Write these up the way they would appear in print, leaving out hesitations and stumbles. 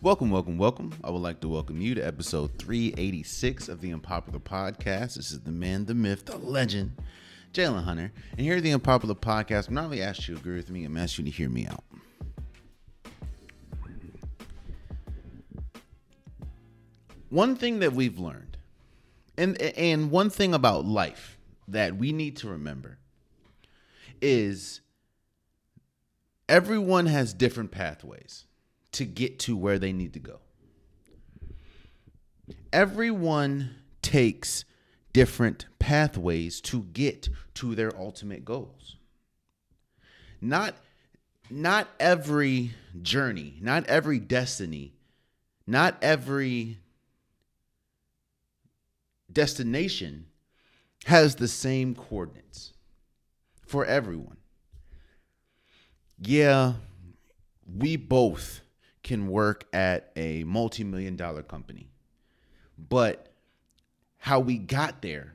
Welcome, welcome, welcome. I would like to welcome you to episode 386 of the Unpopular Podcast. This is the man, the myth, the legend, Jalen Hunter. And here at the Unpopular Podcast, I'm not only asked you to agree with me, I'm asking you to hear me out. One thing that we've learned, and one thing about life that we need to remember is everyone has different pathways to get to where they need to go. Everyone takes different pathways to get to their ultimate goals. Not every journey, not every destiny, not every destination has the same coordinates for everyone. Yeah, we both can work at a multi-million-dollar company, but how we got there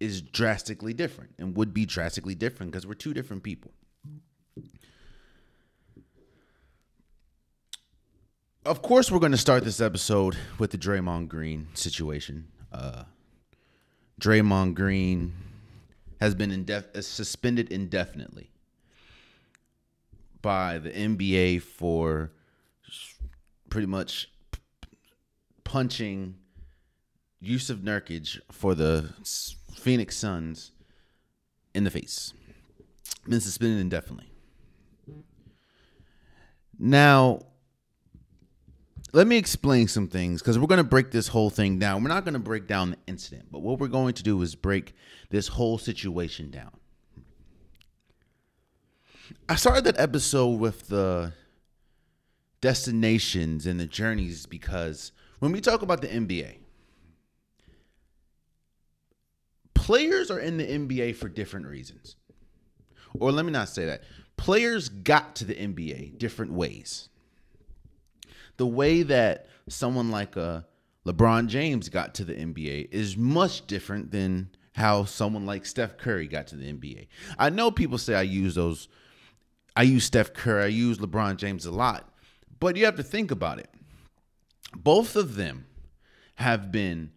is drastically different and would be drastically different because we're two different people. Of course, we're going to start this episode with the Draymond Green situation. Draymond Green has been suspended indefinitely by the NBA for pretty much punching Yusuf Nurkic for the Phoenix Suns in the face. Been suspended indefinitely. Now, let me explain some things because we're going to break this whole thing down. We're not going to break down the incident, but what we're going to do is break this whole situation down. I started that episode with the destinations and the journeys because when we talk about the NBA, players are in the NBA for different reasons. Or let me not say that. Players got to the NBA different ways. The way that someone like LeBron James got to the NBA is much different than how someone like Steph Curry got to the NBA. I know people say I use Steph Curry, I use LeBron James a lot, but you have to think about it. Both of them have been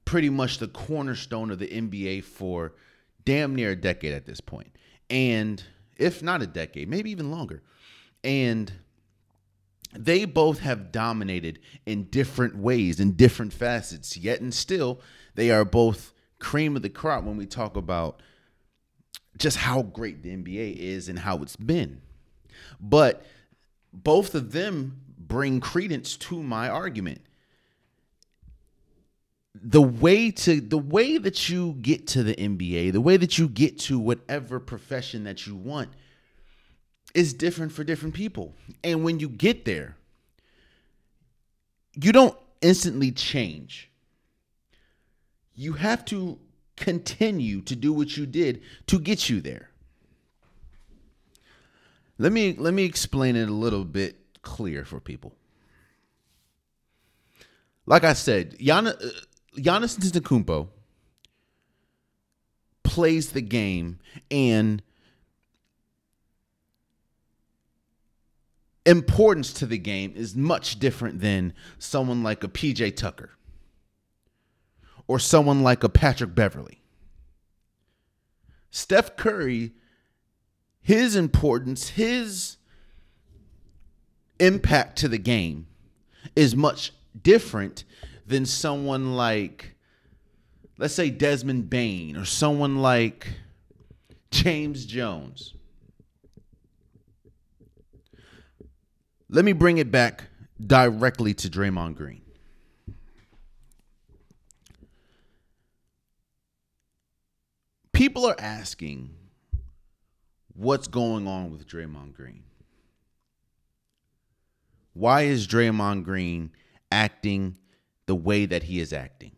pretty much the cornerstone of the NBA for damn near a decade at this point. And if not a decade, maybe even longer. And they both have dominated in different ways, in different facets, yet and still, they are both cream of the crop when we talk about just how great the NBA is and how it's been. But both of them bring credence to my argument. The way that you get to the NBA, the way that you get to whatever profession that you want is different for different people. And when you get there, you don't instantly change. You have to continue to do what you did to get you there. Let me explain it a little bit clear for people. Like I said, Giannis Antetokounmpo plays the game, and importance to the game is much different than someone like a PJ Tucker or someone like a Patrick Beverley. Steph Curry, his importance, his impact to the game is much different than someone like, let's say, Desmond Bane or someone like James Jones. Let me bring it back directly to Draymond Green. People are asking what's going on with Draymond Green. Why is Draymond Green acting the way that he is acting?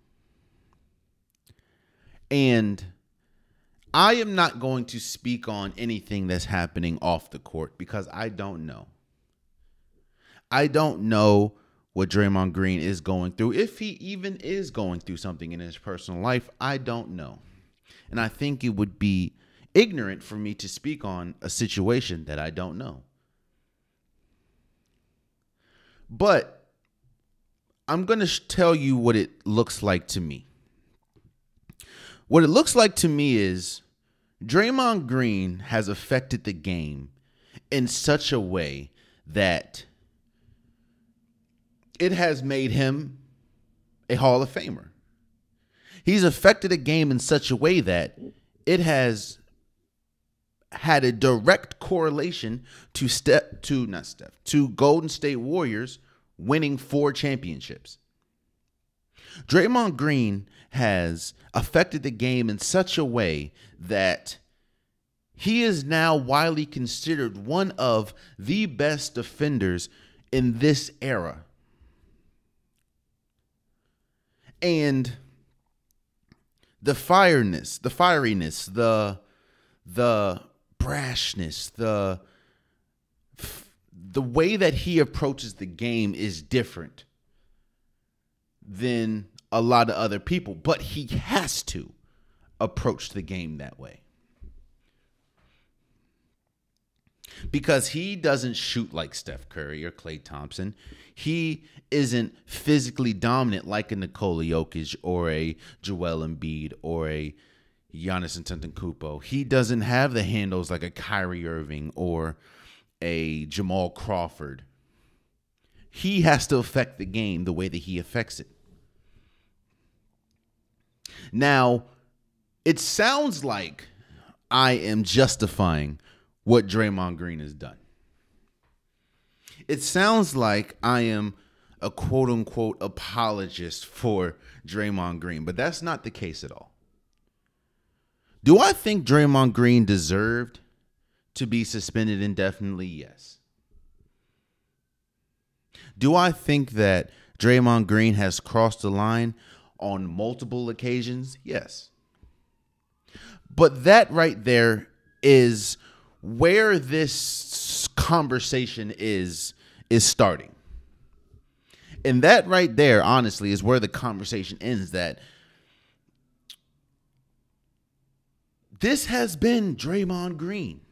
And I am not going to speak on anything that's happening off the court because I don't know. I don't know what Draymond Green is going through. If he even is going through something in his personal life, I don't know. And I think it would be ignorant for me to speak on a situation that I don't know. But I'm going to tell you what it looks like to me. What it looks like to me is Draymond Green has affected the game in such a way that it has made him a Hall of Famer. He's affected the game in such a way that it has had a direct correlation to Golden State Warriors winning 4 championships. Draymond Green has affected the game in such a way that he is now widely considered one of the best defenders in this era. And the firiness, the brashness, the way that he approaches the game is different than a lot of other people, but he has to approach the game that way. Because he doesn't shoot like Steph Curry or Klay Thompson. He isn't physically dominant like a Nikola Jokic or a Joel Embiid or a Giannis Antetokounmpo. He doesn't have the handles like a Kyrie Irving or a Jamal Crawford. He has to affect the game the way that he affects it. Now, it sounds like I am justifying what Draymond Green has done. It sounds like I am a quote-unquote apologist for Draymond Green, but that's not the case at all. Do I think Draymond Green deserved to be suspended indefinitely? Yes. Do I think that Draymond Green has crossed the line on multiple occasions? Yes. But that right there is where this conversation is starting. And that right there, honestly, is where the conversation ends, that this has been Draymond Green.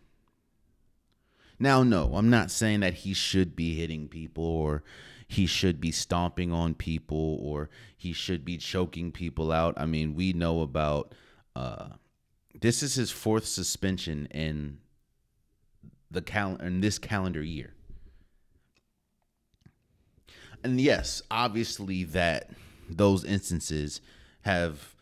Now, no, I'm not saying that he should be hitting people or he should be stomping on people or he should be choking people out. I mean, we know about this is his 4th suspension in this calendar year. And yes, obviously that those instances have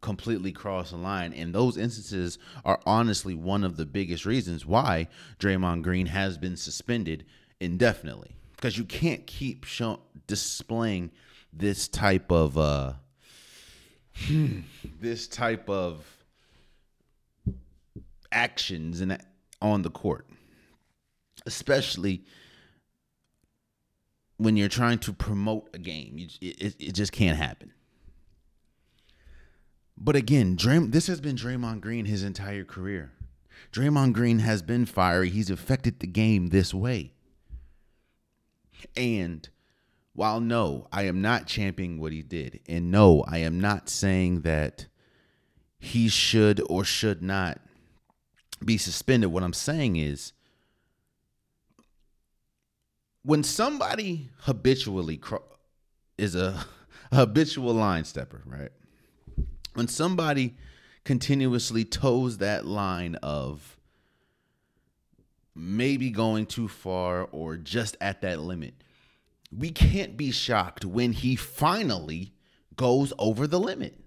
completely crossed the line, and those instances are honestly one of the biggest reasons why Draymond Green has been suspended indefinitely, because you can't keep displaying this type of actions on the court, especially when you're trying to promote a game. It just can't happen. But again, this has been Draymond Green his entire career. Draymond Green has been fiery. He's affected the game this way. And while no, I am not championing what he did, and no, I am not saying that he should or should not be suspended. What I'm saying is, when somebody habitually is a habitual line stepper, right? When somebody continuously toes that line of maybe going too far or just at that limit, we can't be shocked when he finally goes over the limit.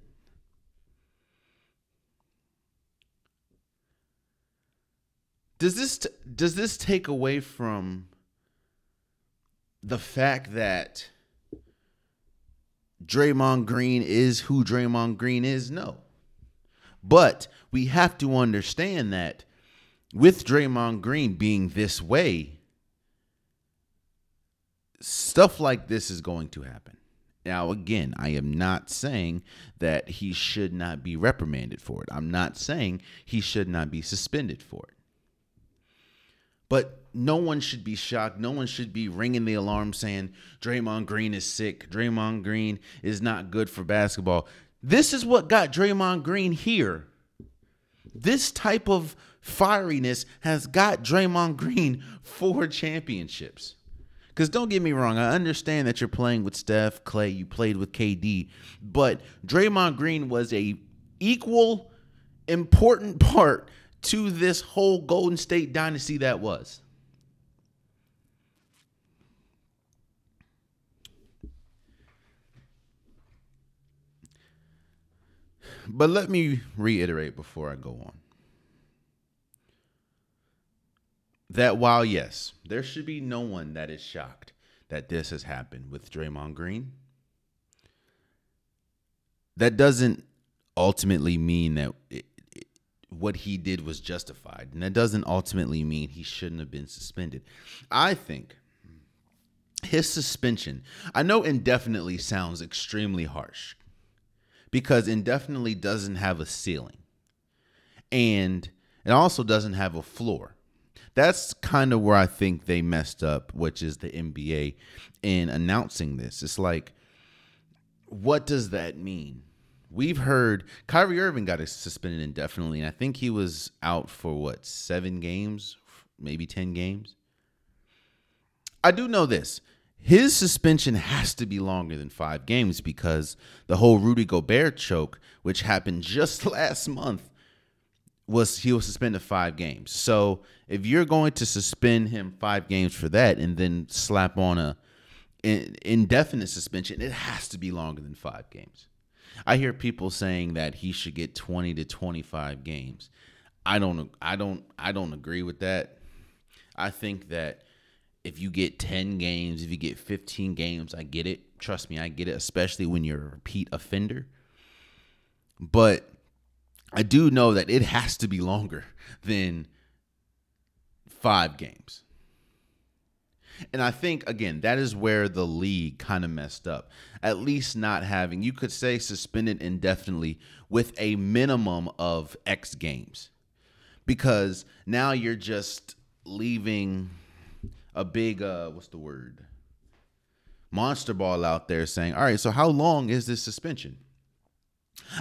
Does this take away from the fact that Draymond Green is who Draymond Green is? No. But we have to understand that with Draymond Green being this way, stuff like this is going to happen. Now, again, I am not saying that he should not be reprimanded for it. I'm not saying he should not be suspended for it. But no one should be shocked. No one should be ringing the alarm saying Draymond Green is sick. Draymond Green is not good for basketball. This is what got Draymond Green here. This type of fieriness has got Draymond Green 4 championships. Because don't get me wrong, I understand that you're playing with Steph, Clay, you played with KD, but Draymond Green was a equal important part to this whole Golden State dynasty that was. But let me reiterate before I go on that while, yes, there should be no one that is shocked that this has happened with Draymond Green, that doesn't ultimately mean that what he did was justified. And that doesn't ultimately mean he shouldn't have been suspended. I think his suspension, I know indefinitely sounds extremely harsh, because indefinitely doesn't have a ceiling, and it also doesn't have a floor. That's kind of where I think they messed up, which is the NBA, in announcing this. It's like, what does that mean? We've heard Kyrie Irving got suspended indefinitely, and I think he was out for 7 games, maybe 10 games. I do know this. His suspension has to be longer than 5 games, because the whole Rudy Gobert choke, which happened just last month, he was suspended 5 games. So if you're going to suspend him 5 games for that and then slap on an indefinite suspension, it has to be longer than 5 games. I hear people saying that he should get 20 to 25 games. I don't agree with that. I think that if you get 10 games, if you get 15 games, I get it. Trust me, I get it, especially when you're a repeat offender. But I do know that it has to be longer than 5 games. And I think, again, that is where the league kind of messed up. At least not having, you could say, suspended indefinitely with a minimum of X games. Because now you're just leaving a big, monster ball out there saying, all right, so how long is this suspension?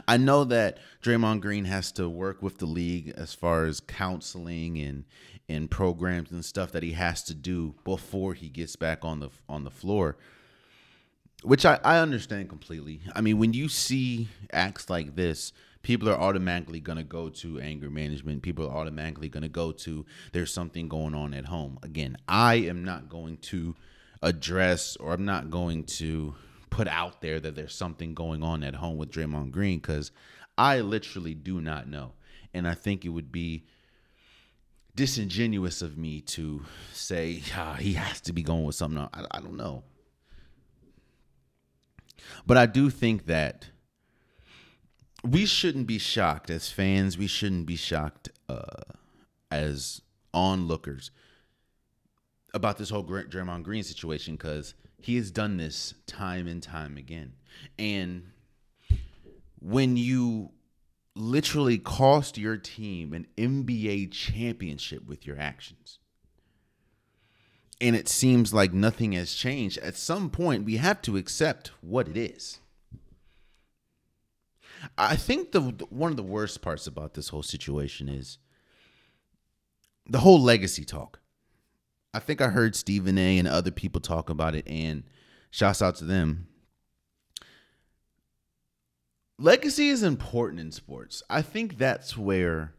I know that Draymond Green has to work with the league as far as counseling and programs and stuff that he has to do before he gets back on the floor, which I understand completely. I mean, when you see acts like this, people are automatically going to go to anger management. People are automatically going to go to there's something going on at home. Again, I am not going to address, or I'm not going to put out there that there's something going on at home with Draymond Green, because I literally do not know. And I think it would be disingenuous of me to say he has to be going with something. I don't know. But I do think that we shouldn't be shocked as fans. We shouldn't be shocked as onlookers about this whole Draymond Green situation, because he has done this time and time again. And when you literally cost your team an NBA championship with your actions, and it seems like nothing has changed, at some point we have to accept what it is. I think one of the worst parts about this whole situation is the whole legacy talk. I think I heard Stephen A. and other people talk about it, and shouts out to them. Legacy is important in sports. I think that's where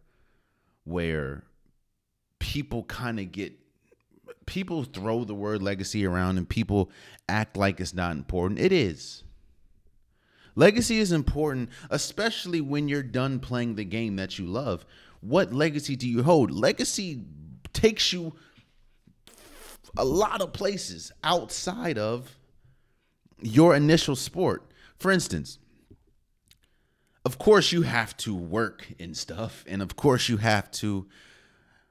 people kind of people throw the word legacy around and people act like it's not important. It is. Legacy is important, especially when you're done playing the game that you love. What legacy do you hold? Legacy takes you a lot of places outside of your initial sport. For instance, of course you have to work and stuff, and of course you have to,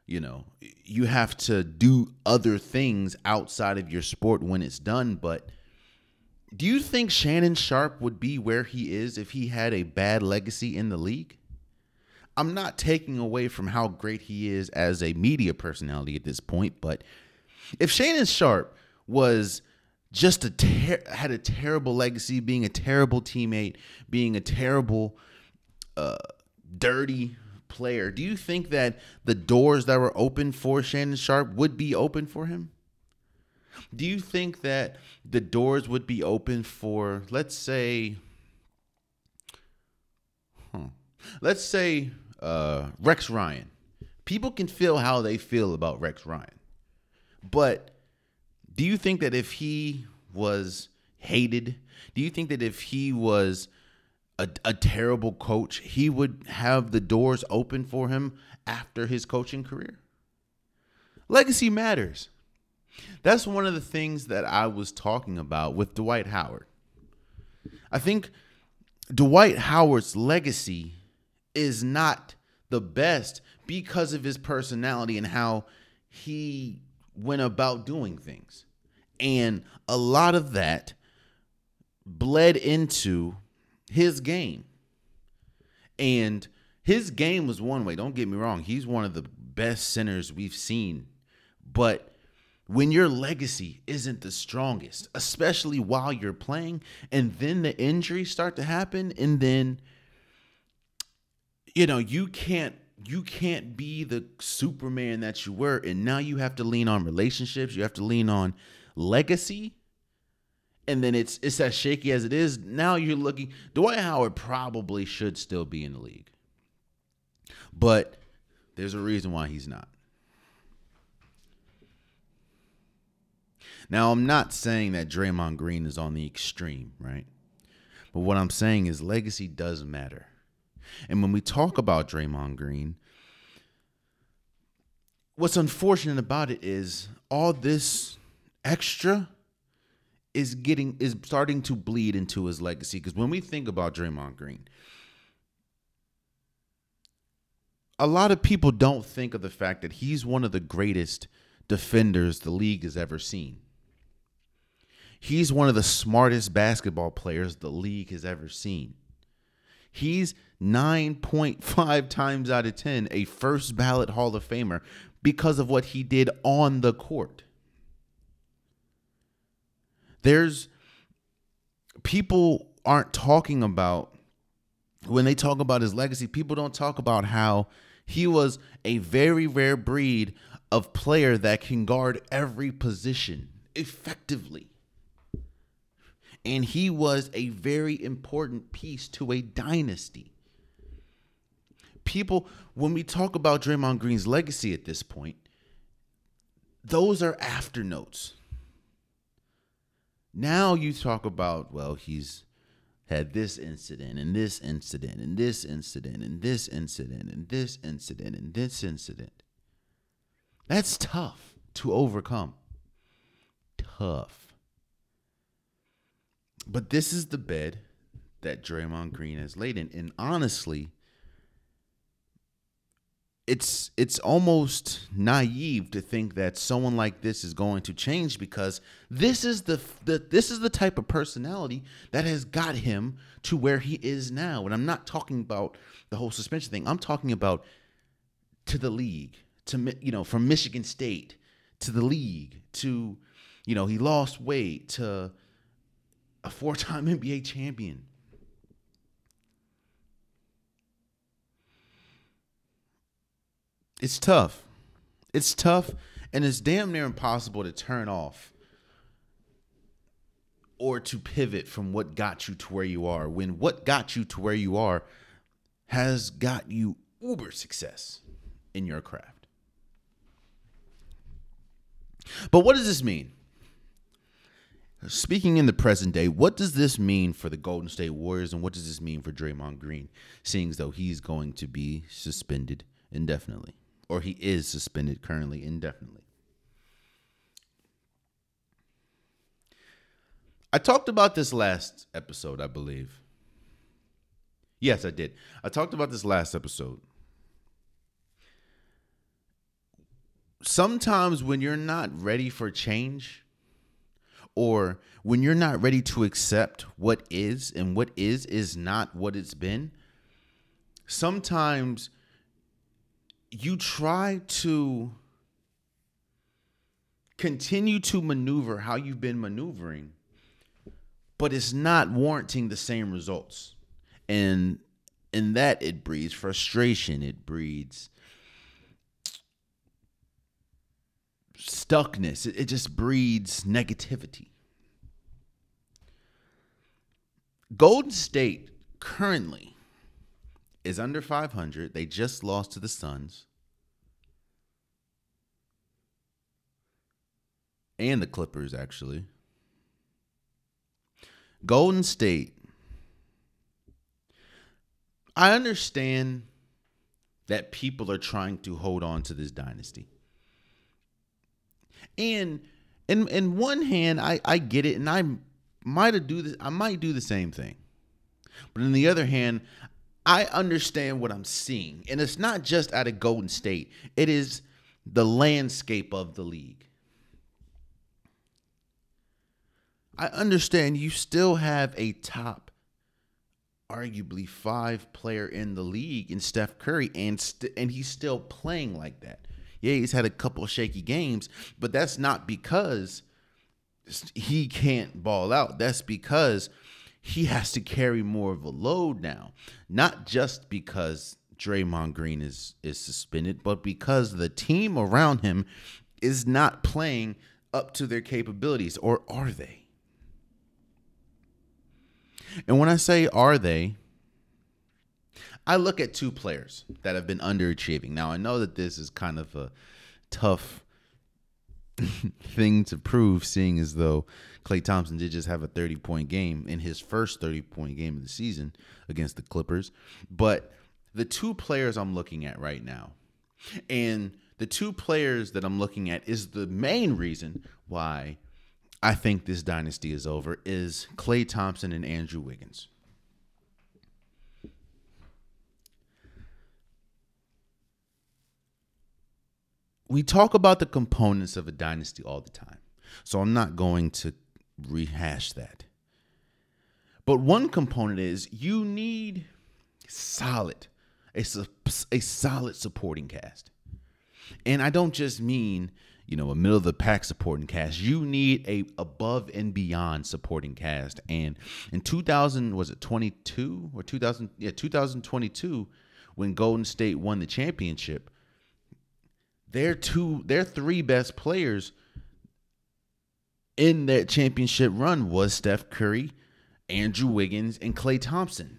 you have to do other things outside of your sport when it's done. But do you think Shannon Sharpe would be where he is if he had a bad legacy in the league? I'm not taking away from how great he is as a media personality at this point, but if Shannon Sharpe was just had a terrible legacy, being a terrible teammate, being a terrible, dirty player, do you think that the doors that were open for Shannon Sharpe would be open for him? Do you think that the doors would be open for, let's say Rex Ryan? People can feel how they feel about Rex Ryan. But do you think that if he was hated, do you think that if he was a terrible coach, he would have the doors open for him after his coaching career? Legacy matters. That's one of the things that I was talking about with Dwight Howard. I think Dwight Howard's legacy is not the best because of his personality and how he went about doing things. And a lot of that bled into his game. And his game was one way. Don't get me wrong. He's one of the best centers we've seen. But when your legacy isn't the strongest, especially while you're playing, and then the injuries start to happen, and then, you can't be the Superman that you were, and now you have to lean on relationships, you have to lean on legacy, and then it's as shaky as it is. Now you're looking, Dwight Howard probably should still be in the league, but there's a reason why he's not. Now, I'm not saying that Draymond Green is on the extreme, right? But what I'm saying is legacy does matter. And when we talk about Draymond Green, what's unfortunate about it is all this extra is starting to bleed into his legacy. Because when we think about Draymond Green, a lot of people don't think of the fact that he's one of the greatest defenders the league has ever seen. He's one of the smartest basketball players the league has ever seen. He's 9.5 times out of 10 a first ballot Hall of Famer because of what he did on the court. People aren't talking about, when they talk about his legacy, people don't talk about how he was a very rare breed of player that can guard every position effectively. And he was a very important piece to a dynasty. People, when we talk about Draymond Green's legacy at this point, those are afternotes. Now you talk about, well, he's had this incident and this incident and this incident and this incident and this incident and this incident. That's tough to overcome. Tough. But this is the bed that Draymond Green has laid in. And honestly, it's almost naive to think that someone like this is going to change, because this is the type of personality that has got him to where he is now. And I'm not talking about the whole suspension thing. I'm talking about to the league, from Michigan State to the league, to, he lost weight, to a 4-time NBA champion. It's tough. It's tough, and it's damn near impossible to turn off or to pivot from what got you to where you are, when what got you to where you are has got you uber success in your craft. But what does this mean? Speaking in the present day, what does this mean for the Golden State Warriors, and what does this mean for Draymond Green, seeing as though he's going to be suspended indefinitely, or he is suspended currently indefinitely? I talked about this last episode, I believe. Yes, I did. I talked about this last episode. Sometimes when you're not ready for change, or when you're not ready to accept what is, and what is not what it's been, sometimes you try to continue to maneuver how you've been maneuvering, but it's not warranting the same results. And in that, it breeds frustration. It breeds stuckness. It just breeds negativity. Golden State currently is under 500. They just lost to the Suns and the Clippers, actually. Golden State, I understand that people are trying to hold on to this dynasty. And in one hand, I get it, and I might do the same thing. But on the other hand, I understand what I'm seeing. And it's not just out of Golden State. It is the landscape of the league. I understand you still have a top, arguably 5 player in the league in Steph Curry, and he's still playing like that. Yeah, he's had a couple of shaky games, but that's not because he can't ball out. That's because he has to carry more of a load now. Not just because Draymond Green is suspended, but because the team around him is not playing up to their capabilities. Or are they? And when I say are they, I look at 2 players that have been underachieving. Now, I know that this is kind of a tough thing to prove, seeing as though Klay Thompson did just have a 30-point game in his first 30-point game of the season against the Clippers. But the 2 players I'm looking at right now, and the 2 players that I'm looking at is the main reason why I think this dynasty is over, is Klay Thompson and Andrew Wiggins. We talk about the components of a dynasty all the time, so I'm not going to rehash that. But one component is you need a solid supporting cast. And I don't just mean, a middle of the pack supporting cast. You need a above and beyond supporting cast. And in 2022, when Golden State won the championship, their 3 best players in that championship run was Steph Curry, Andrew Wiggins, and Klay Thompson.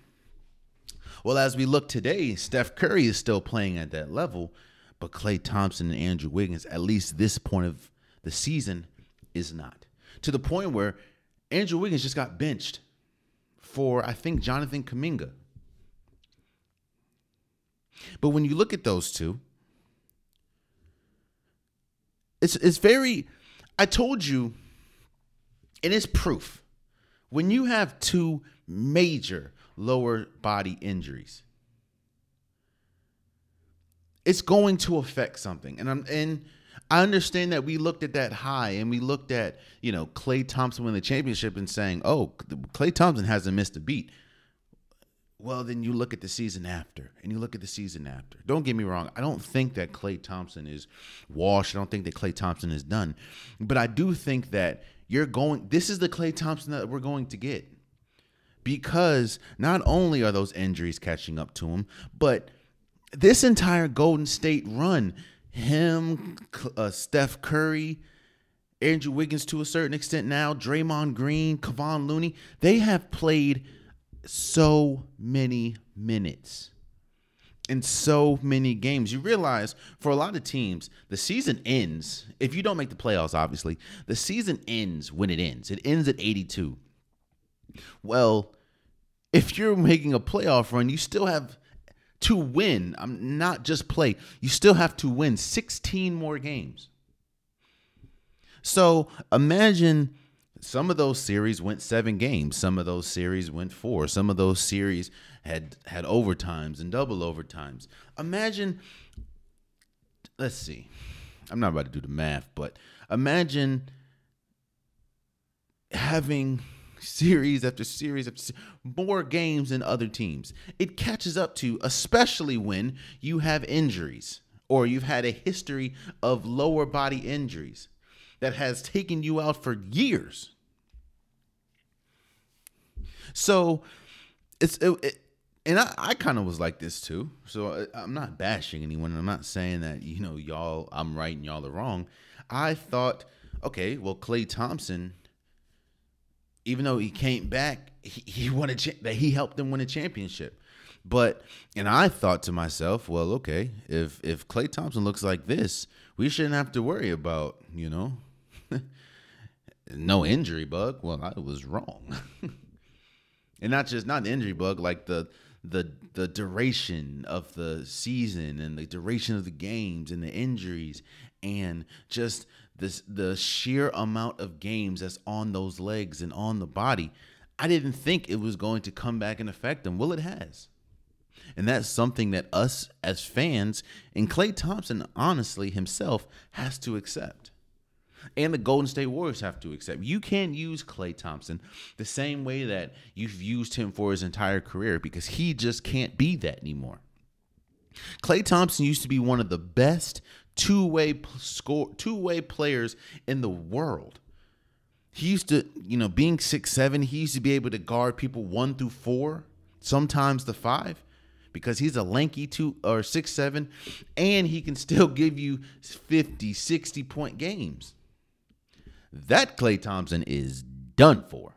Well, as we look today, Steph Curry is still playing at that level, but Klay Thompson and Andrew Wiggins, at least this point of the season, is not. To the point where Andrew Wiggins just got benched for, I think, Jonathan Kuminga. But when you look at those 2, it's very, I told you, and it's proof. When you have 2 major lower body injuries, it's going to affect something. And I understand that we looked at that high, and we looked at, Klay Thompson winning the championship and saying, oh, Klay Thompson hasn't missed a beat. Well, then you look at the season after, and you look at the season after. Don't get me wrong. I don't think that Klay Thompson is washed. I don't think that Klay Thompson is done. But I do think that this is the Klay Thompson that we're going to get. Because not only are those injuries catching up to him, but this entire Golden State run, him, Steph Curry, Andrew Wiggins to a certain extent now, Draymond Green, Kevon Looney, they have played so many minutes in so many games. You realize for a lot of teams, the season ends. If you don't make the playoffs, obviously, the season ends when it ends. It ends at 82. Well, if you're making a playoff run, you still have to win. Not just play. You still have to win 16 more games. So imagine some of those series went 7 games. Some of those series went 4. Some of those series had overtimes and double overtimes. Imagine, let's see. I'm not about to do the math, but imagine having series after series after more games than other teams. It catches up to, especially when you have injuries or you've had a history of lower body injuries that has taken you out for years. So and I kind of was like this too. So I'm not bashing anyone. I'm not saying that, y'all, I'm right and y'all are wrong. I thought, okay, well, Klay Thompson, even though he came back, he won that he helped them win a championship. And I thought to myself, well, okay, if Klay Thompson looks like this, we shouldn't have to worry about, no injury bug. Well, I was wrong. And not the injury bug, like the duration of the season and the duration of the games and the injuries and just the sheer amount of games that's on those legs and on the body. I didn't think it was going to come back and affect them. Well, it has. And that's something that us as fans and Klay Thompson, honestly, himself has to accept. And the Golden State Warriors have to accept. You can't use Klay Thompson the same way that you've used him for his entire career because he just can't be that anymore. Klay Thompson used to be one of the best two-way players in the world. He used to, being 6'7", he used to be able to guard people 1 through 4, sometimes the 5. Because he's a lanky 6'7", and he can still give you 50, 60-point games. That Klay Thompson is done for.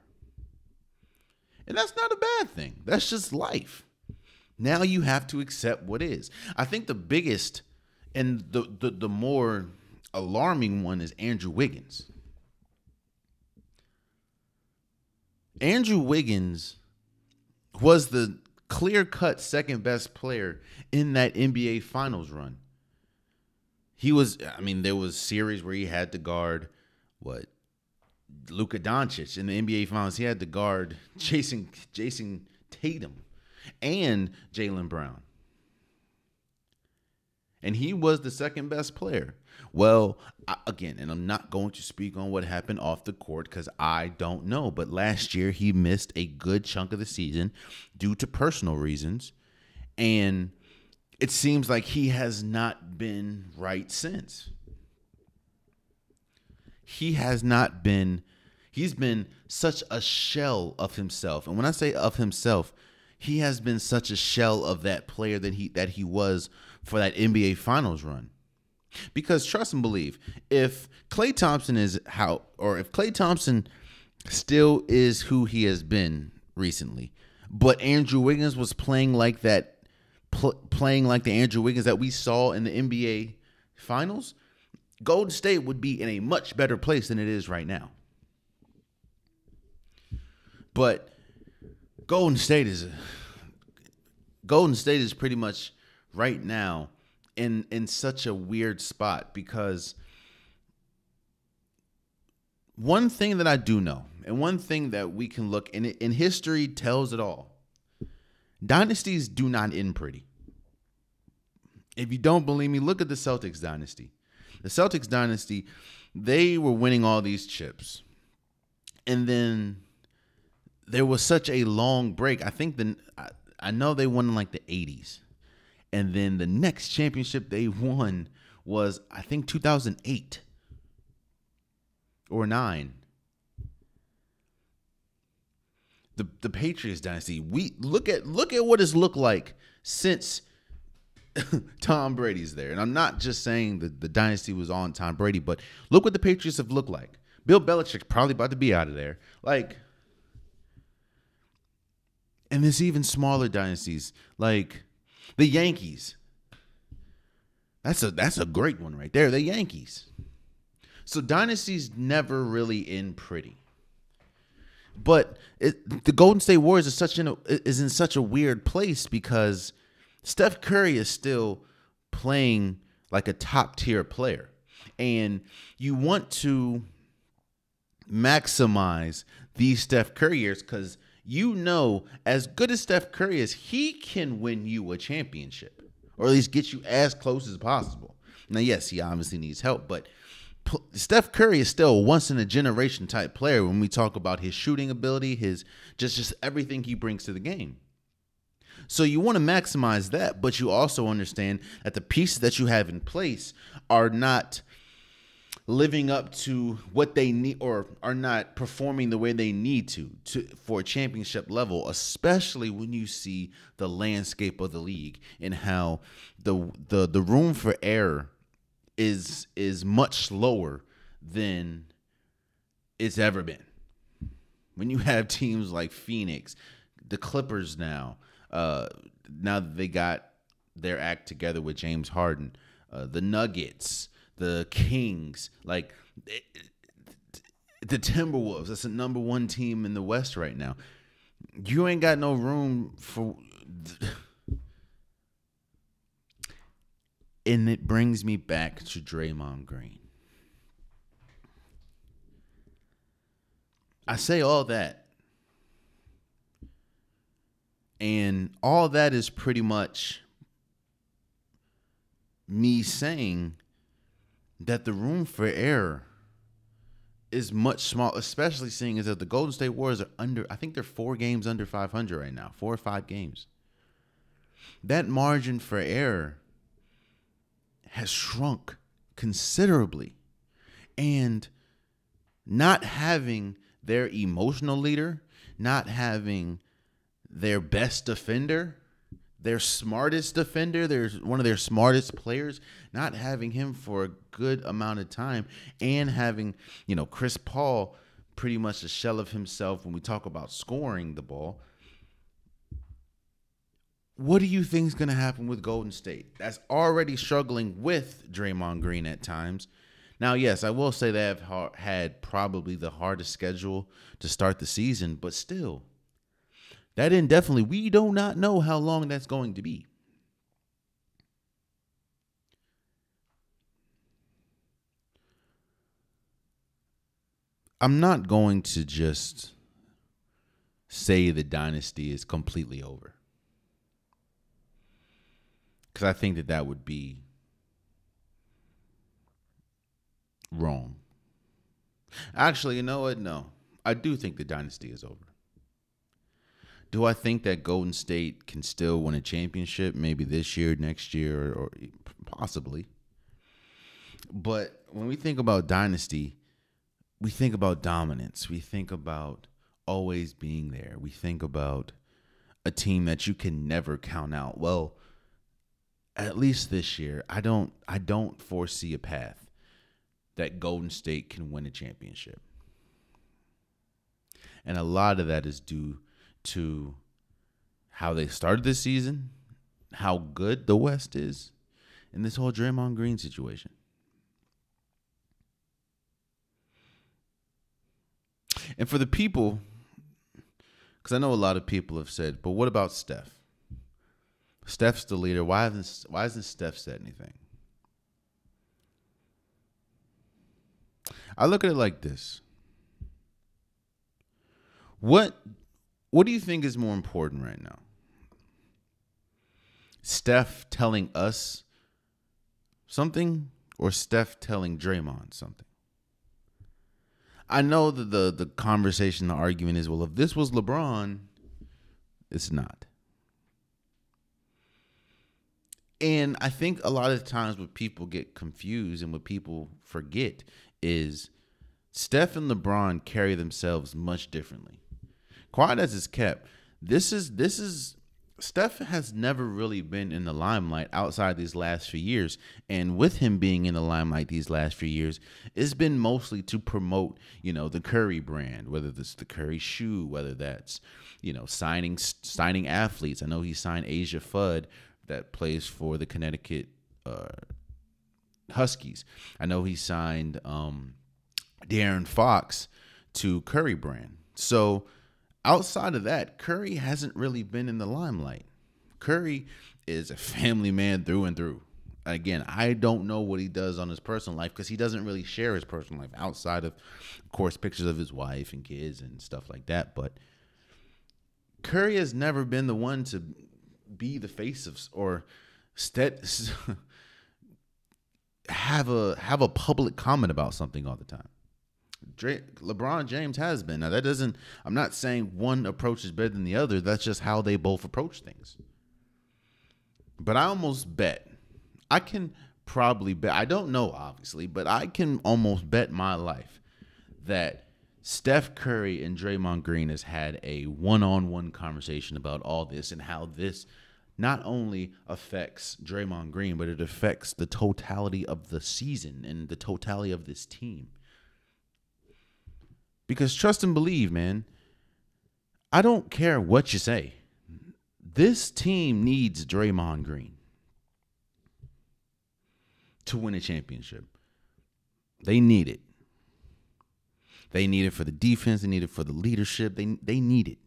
And that's not a bad thing. That's just life. Now you have to accept what is. I think the biggest and the more alarming one is Andrew Wiggins. Andrew Wiggins was the clear-cut second best player in that NBA Finals run. There was series where he had to guard Luka Doncic in the NBA Finals. He had to guard Jason Tatum and Jaylen Brown. And he was the second best player. Well, and I'm not going to speak on what happened off the court because I don't know. But last year, he missed a good chunk of the season due to personal reasons. And it seems like he has not been right since. He's been such a shell of himself. And when I say of himself, he has been such a shell of that player that he was for that NBA Finals run. Because trust and believe, if Klay Thompson if Klay Thompson still is who he has been recently, but Andrew Wiggins was playing like that, playing like the Andrew Wiggins that we saw in the NBA Finals, Golden State would be in a much better place than it is right now. But Golden State is pretty much right now in such a weird spot because one thing that I do know and one thing that we can look and history tells it all. Dynasties do not end pretty. If you don't believe me, look at the Celtics dynasty. The Celtics dynasty, they were winning all these chips. And then there was such a long break. I know they won in like the 80s. And then the next championship they won was, I think, 2008 or 9. The Patriots dynasty. We look at what it's looked like since Tom Brady's there. And I'm not just saying that the dynasty was on Tom Brady, but look what the Patriots have looked like. Bill Belichick's probably about to be out of there. And there's even smaller dynasties like the Yankees. That's a great one right there. The Yankees. So dynasties never really end pretty. But the Golden State Warriors is in such a weird place because Steph Curry is still playing like a top tier player. And you want to maximize these Steph Curry years because as good as Steph Curry is, he can win you a championship or at least get you as close as possible. Now, yes, he obviously needs help, but Steph Curry is still a once-in-a-generation type player when we talk about his shooting ability, his just everything he brings to the game. So you want to maximize that, but you also understand that the pieces that you have in place are not living up to what they need or are not performing the way they need to for a championship level, especially when you see the landscape of the league and how the room for error is much slower than it's ever been. When you have teams like Phoenix, the Clippers now that they got their act together with James Harden, the Nuggets, the Kings, like the Timberwolves, that's the number one team in the West right now. You ain't got no room for... And it brings me back to Draymond Green. I say all that. And all that is pretty much me saying that the room for error is much small, especially seeing as that the Golden State Warriors are under, I think they're 4 games under 500 right now, 4 or 5 games. That margin for error has shrunk considerably. And not having their emotional leader, not having their best defender, their smartest defender, there's one of their smartest players, not having him for a good amount of time, and having, Chris Paul pretty much a shell of himself when we talk about scoring the ball. What do you think is going to happen with Golden State? That's already struggling with Draymond Green at times. Now, yes, I will say they have had probably the hardest schedule to start the season, but still, that indefinitely, we do not know how long that's going to be. I'm not going to just say the dynasty is completely over, because I think that would be wrong. Actually, you know what? No, I do think the dynasty is over. Do I think that Golden State can still win a championship? Maybe this year, next year, or possibly. But when we think about dynasty, we think about dominance. We think about always being there. We think about a team that you can never count out. Well, at least this year, I don't foresee a path that Golden State can win a championship. And a lot of that is due to how they started this season, how good the West is, and this whole Draymond Green situation. And for the people, because I know a lot of people have said, but what about Steph? Steph's the leader. Why hasn't Steph said anything? I look at it like this. What do you think is more important right now? Steph telling us something, or Steph telling Draymond something? I know that the conversation, the argument is, well, if this was LeBron, it's not. And I think a lot of times what people get confused and what people forget is Steph and LeBron carry themselves much differently. Quiet as it's kept, this is Steph has never really been in the limelight outside these last few years. And with him being in the limelight these last few years, it's been mostly to promote, the Curry brand, whether that's the Curry shoe, whether that's, signing athletes. I know he signed Asia Fudd that plays for the Connecticut Huskies. I know he signed De'Aaron Fox to Curry brand. So outside of that, Curry hasn't really been in the limelight. Curry is a family man through and through. Again, I don't know what he does on his personal life because he doesn't really share his personal life outside of course, pictures of his wife and kids and stuff like that. But Curry has never been the one to be the face of or have a public comment about something all the time. LeBron James has been. Now, I'm not saying one approach is better than the other. That's just how they both approach things. But I almost bet, I can probably bet, I don't know obviously, but I can almost bet my life that Steph Curry and Draymond Green has had a one-on-one conversation about all this and how this not only affects Draymond Green, but it affects the totality of the season and the totality of this team. Because trust and believe, man, I don't care what you say. This team needs Draymond Green to win a championship. They need it. They need it for the defense. They need it for the leadership. They need it.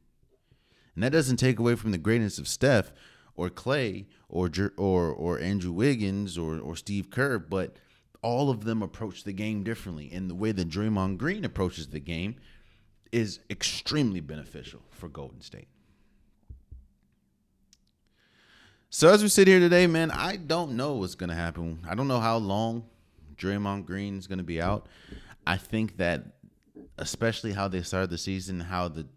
And that doesn't take away from the greatness of Steph or Clay or Andrew Wiggins or Steve Kerr, but all of them approach the game differently. And the way that Draymond Green approaches the game is extremely beneficial for Golden State. So as we sit here today, man, I don't know what's going to happen. I don't know how long Draymond Green is going to be out. I think that especially how they started the season, how the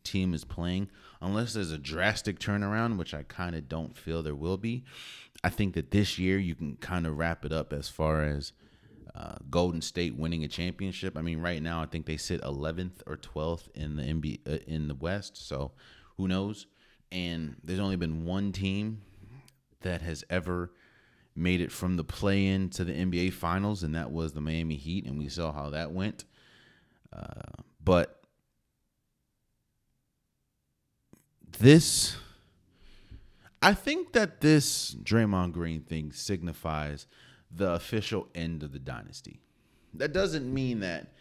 team is playing, unless there's a drastic turnaround, which I kind of don't feel there will be, I think that this year you can kind of wrap it up as far as Golden State winning a championship. I mean, right now I think they sit 11th or 12th in the NBA, in the West, so who knows? And there's only been one team that has ever made it from the play-in to the NBA Finals, and that was the Miami Heat, and we saw how that went. But I think that this Draymond Green thing signifies the official end of the dynasty. That doesn't mean that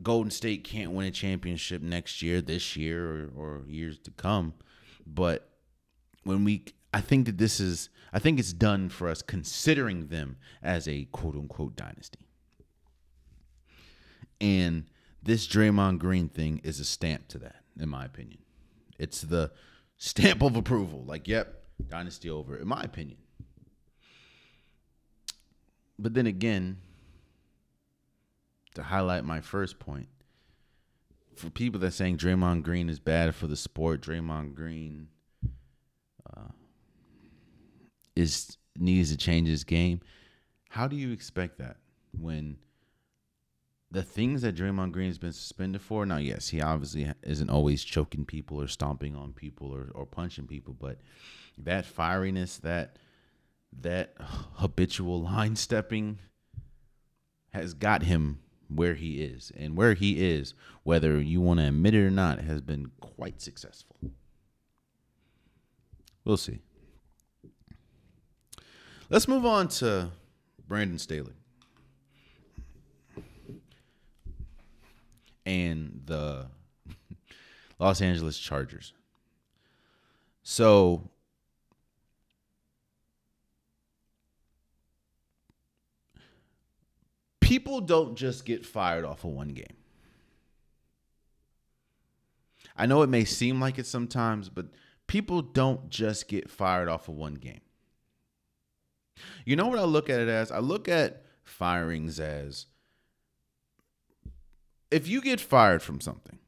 Golden State can't win a championship next year, this year, or years to come. But I think it's done for us considering them as a quote unquote dynasty. And this Draymond Green thing is a stamp to that, in my opinion. It's the stamp of approval. Like, yep, dynasty over, in my opinion. But then again, to highlight my first point, for people that are saying Draymond Green is bad for the sport, Draymond Green needs to change his game. How do you expect that when the things that Draymond Green has been suspended for? Now, yes, he obviously isn't always choking people or stomping on people or punching people, but that fieriness, that habitual line stepping has got him where he is. And where he is, whether you want to admit it or not, has been quite successful. We'll see. Let's move on to Brandon Staley and the Los Angeles Chargers. So people don't just get fired off of one game. I know it may seem like it sometimes, but people don't just get fired off of one game. You know what I look at it as? I look at firings as, if you get fired from something,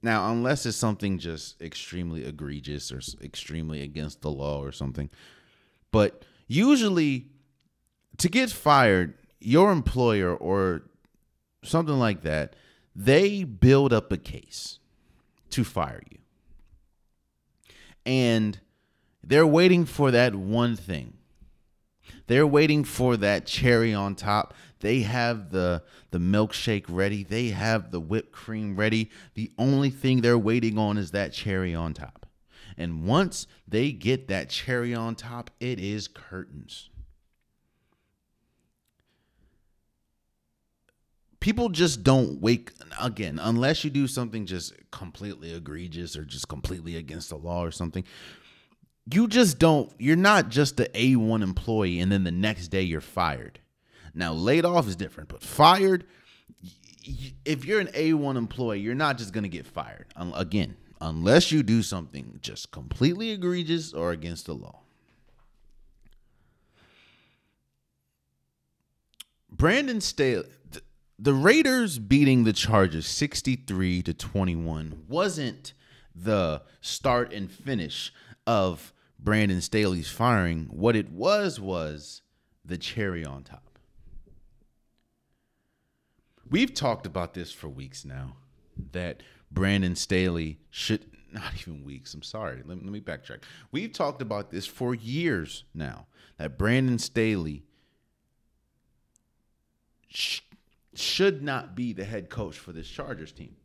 now, unless it's something just extremely egregious or extremely against the law or something, but usually to get fired, your employer or something like that, they build up a case to fire you. And they're waiting for that one thing. They're waiting for that cherry on top. They have the milkshake ready. They have the whipped cream ready. The only thing they're waiting on is that cherry on top. And once they get that cherry on top, it is curtains. People just don't wake, again, unless you do something just completely egregious or just completely against the law or something. You just don't, you're not just the A1 employee and then the next day you're fired. Now, laid off is different, but fired, if you're an A1 employee, you're not just going to get fired. Again, unless you do something just completely egregious or against the law. Brandon Staley, the Raiders beating the Chargers 63-21 wasn't the start and finish of Brandon Staley's firing. What it was the cherry on top. We've talked about this for weeks now, that Brandon Staley should, not even weeks. I'm sorry. Let me backtrack. We've talked about this for years now, that Brandon Staley should not be the head coach for this Chargers team.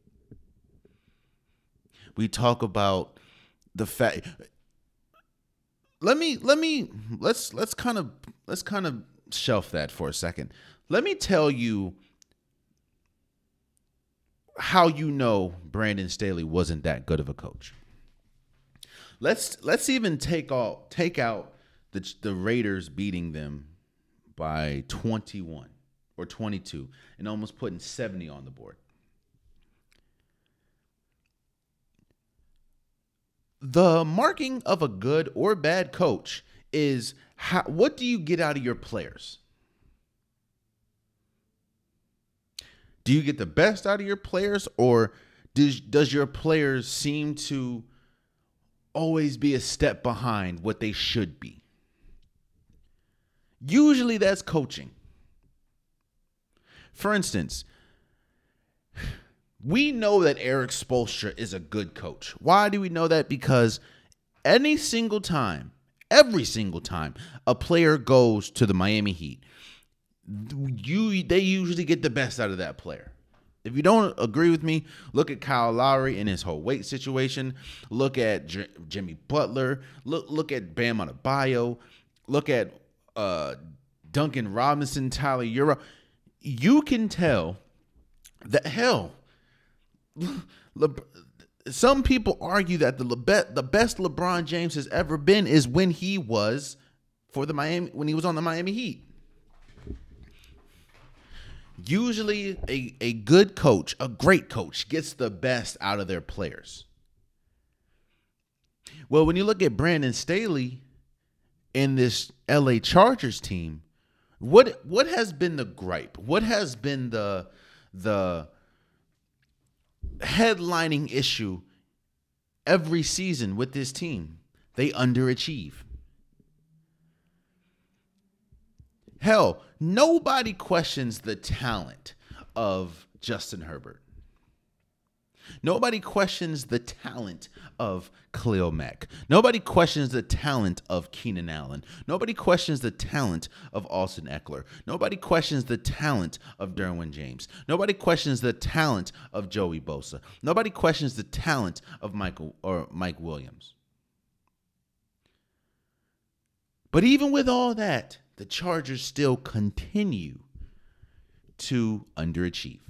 We talk about the fact. Let's kind of shelf that for a second. Let me tell you how you know Brandon Staley wasn't that good of a coach. Let's even take out the Raiders beating them by 21 or 22 and almost putting 70 on the board. The marking of a good or bad coach is what do you get out of your players? Do you get the best out of your players, or does your players seem to always be a step behind what they should be? Usually that's coaching. For instance, we know that Eric Spoelstra is a good coach. Why do we know that? Because every single time a player goes to the Miami Heat, they usually get the best out of that player. If you don't agree with me, look at Kyle Lowry and his whole weight situation. Look at Jimmy Butler. Look at Bam Adebayo. Look at Duncan Robinson, Tyler Hero. You can tell that, hell, some people argue that the best LeBron James has ever been is when he was on the Miami Heat. Usually a good coach, a great coach, gets the best out of their players. Well, when you look at Brandon Staley in this LA Chargers team, what has been the gripe? What has been the headlining issue every season with this team? They underachieve. Hell, nobody questions the talent of Justin Herbert. Nobody questions the talent of Khalil Mack. Nobody questions the talent of Keenan Allen. Nobody questions the talent of Austin Eckler. Nobody questions the talent of Derwin James. Nobody questions the talent of Joey Bosa. Nobody questions the talent of Mike Williams. But even with all that, the Chargers still continue to underachieve.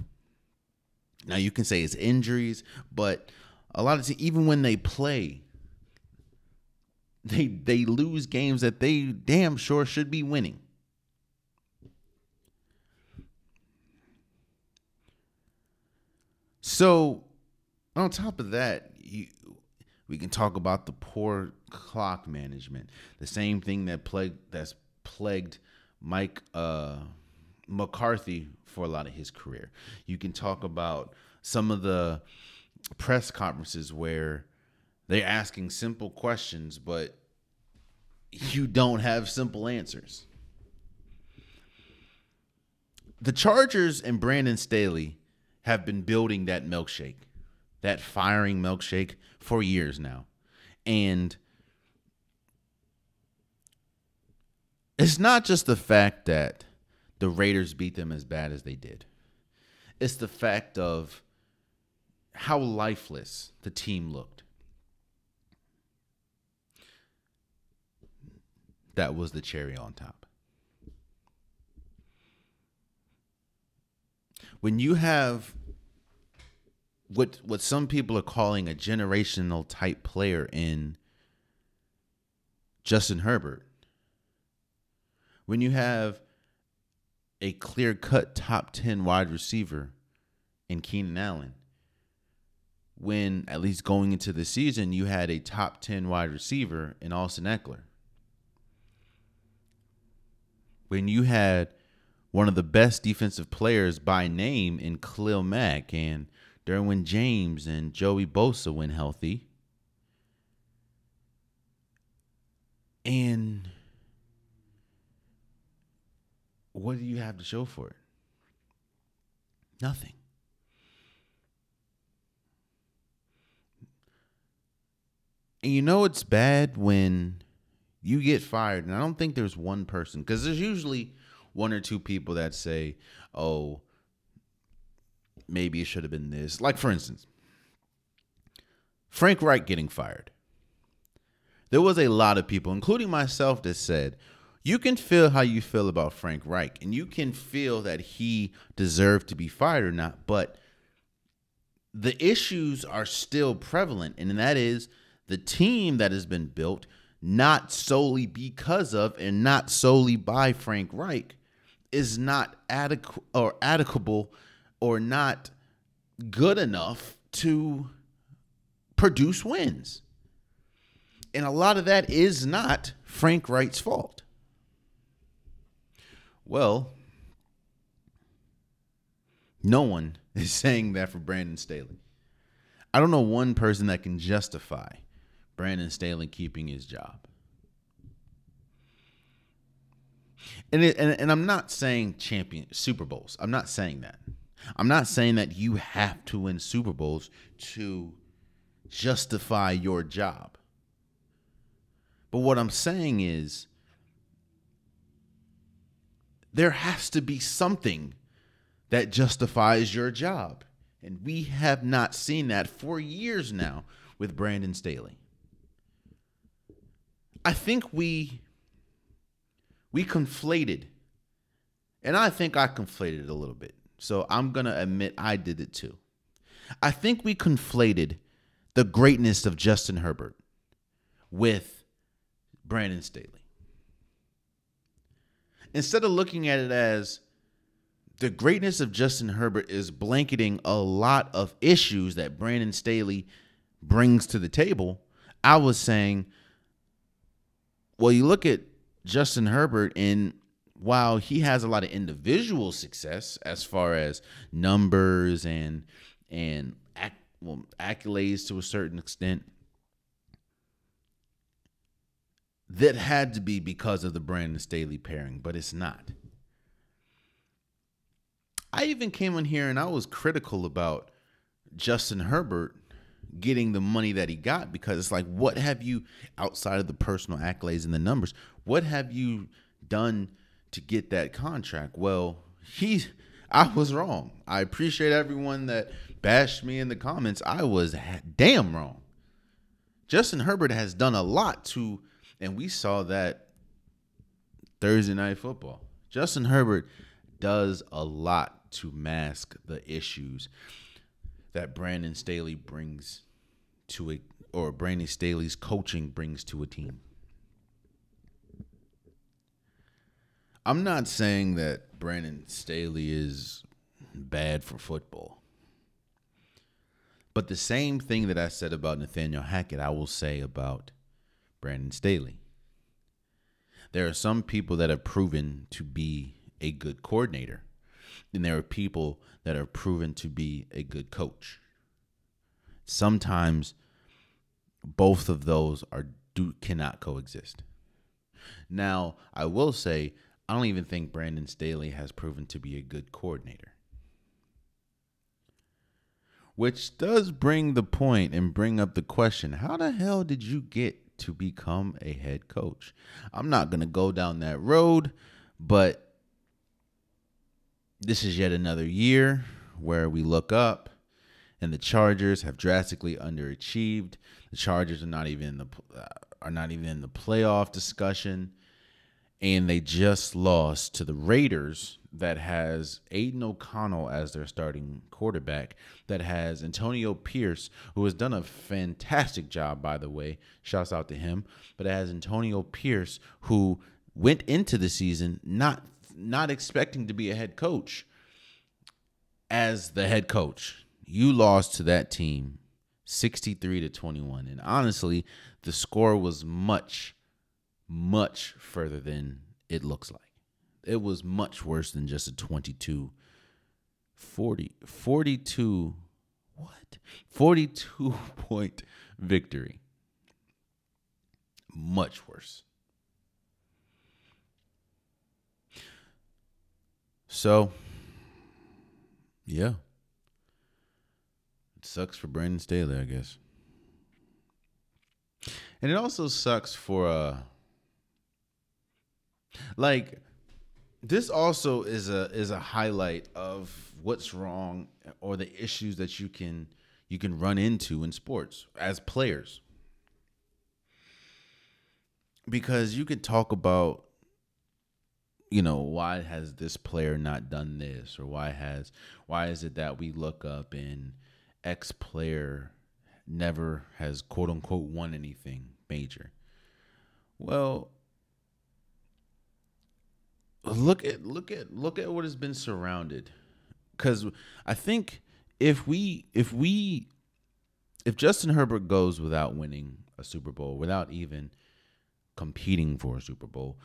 Now, you can say it's injuries, but a lot of times, even when they play, they lose games that they damn sure should be winning. So, on top of that, we can talk about the poor clock management, the same thing that's plagued Mike McCarthy for a lot of his career. You can talk about some of the press conferences where they're asking simple questions, but you don't have simple answers. The Chargers and Brandon Staley have been building that milkshake, that firing milkshake, for years now. And it's not just the fact that the Raiders beat them as bad as they did. It's the fact of how lifeless the team looked. That was the cherry on top. When you have what some people are calling a generational type player in Justin Herbert, when you have a clear-cut top 10 wide receiver in Keenan Allen, when, at least going into the season, you had a top 10 wide receiver in Austin Eckler, when you had one of the best defensive players by name in Khalil Mack and Derwin James and Joey Bosa when healthy, and what do you have to show for it? Nothing. And you know it's bad when you get fired, and I don't think there's one person, because there's usually one or two people that say, oh, maybe it should have been this. Like, for instance, Frank Reich getting fired. There was a lot of people, including myself, that said, you can feel how you feel about Frank Reich, and you can feel that he deserved to be fired or not, but the issues are still prevalent, and that is the team that has been built not solely because of and not solely by Frank Reich is not adequate or not good enough to produce wins. And a lot of that is not Frank Reich's fault. Well, no one is saying that for Brandon Staley. I don't know one person that can justify Brandon Staley keeping his job. And I'm not saying Super Bowls. I'm not saying that. I'm not saying that you have to win Super Bowls to justify your job. But what I'm saying is there has to be something that justifies your job. And we have not seen that for years now with Brandon Staley. I think we conflated, and I think I conflated it a little bit. So I'm going to admit I did it too. I think we conflated the greatness of Justin Herbert with Brandon Staley. Instead of looking at it as the greatness of Justin Herbert is blanketing a lot of issues that Brandon Staley brings to the table, I was saying, well, you look at Justin Herbert, and while he has a lot of individual success as far as numbers and accolades to a certain extent, that had to be because of the Brandon Staley pairing, but it's not. I even came on here and I was critical about Justin Herbert getting the money that he got, because it's like, what have you, outside of the personal accolades and the numbers, what have you done to get that contract? Well, I was wrong. I appreciate everyone that bashed me in the comments. I was damn wrong. Justin Herbert has done a lot to, and we saw that Thursday Night Football. Justin Herbert does a lot to mask the issues that Brandon Staley brings to it, or Brandon Staley's coaching brings to a team. I'm not saying that Brandon Staley is bad for football, but the same thing that I said about Nathaniel Hackett, I will say about Brandon Staley. There are some people that have proven to be a good coordinator, and there are people that are proven to be a good coach. Sometimes both of those cannot coexist. Now, I will say, I don't even think Brandon Staley has proven to be a good coordinator. Which does bring the point and bring up the question, how the hell did you get to become a head coach? I'm not going to go down that road, but this is yet another year where we look up and the Chargers have drastically underachieved. The Chargers are not even in the playoff discussion, and they just lost to the Raiders, that has Aiden O'Connell as their starting quarterback, that has Antonio Pierce, who has done a fantastic job, by the way. Shouts out to him. But it has Antonio Pierce, who went into the season not expecting to be a head coach, as the head coach. You lost to that team 63-21. And honestly, the score was much, much further than it looks like. It was much worse than just a 42 point victory. Much worse. So, yeah. It sucks for Brandon Staley, I guess. And it also sucks for like this also is a highlight of what's wrong or the issues that you can run into in sports as players. Because you could talk about, why has this player not done this, or why is it that we look up and X player never has quote unquote won anything major. Well, look at what has been surrounded. Because I think if Justin Herbert goes without winning a Super Bowl, without even competing for a Super Bowl,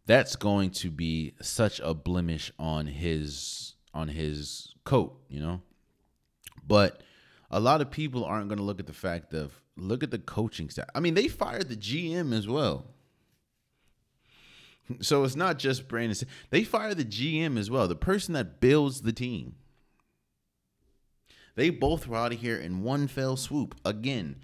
that's going to be such a blemish on his coat, But a lot of people aren't going to look at the fact of, look at the coaching staff. I mean, they fired the GM as well. So it's not just Brandon. They fired the GM as well, the person that builds the team. They both were out of here in one fell swoop. Again,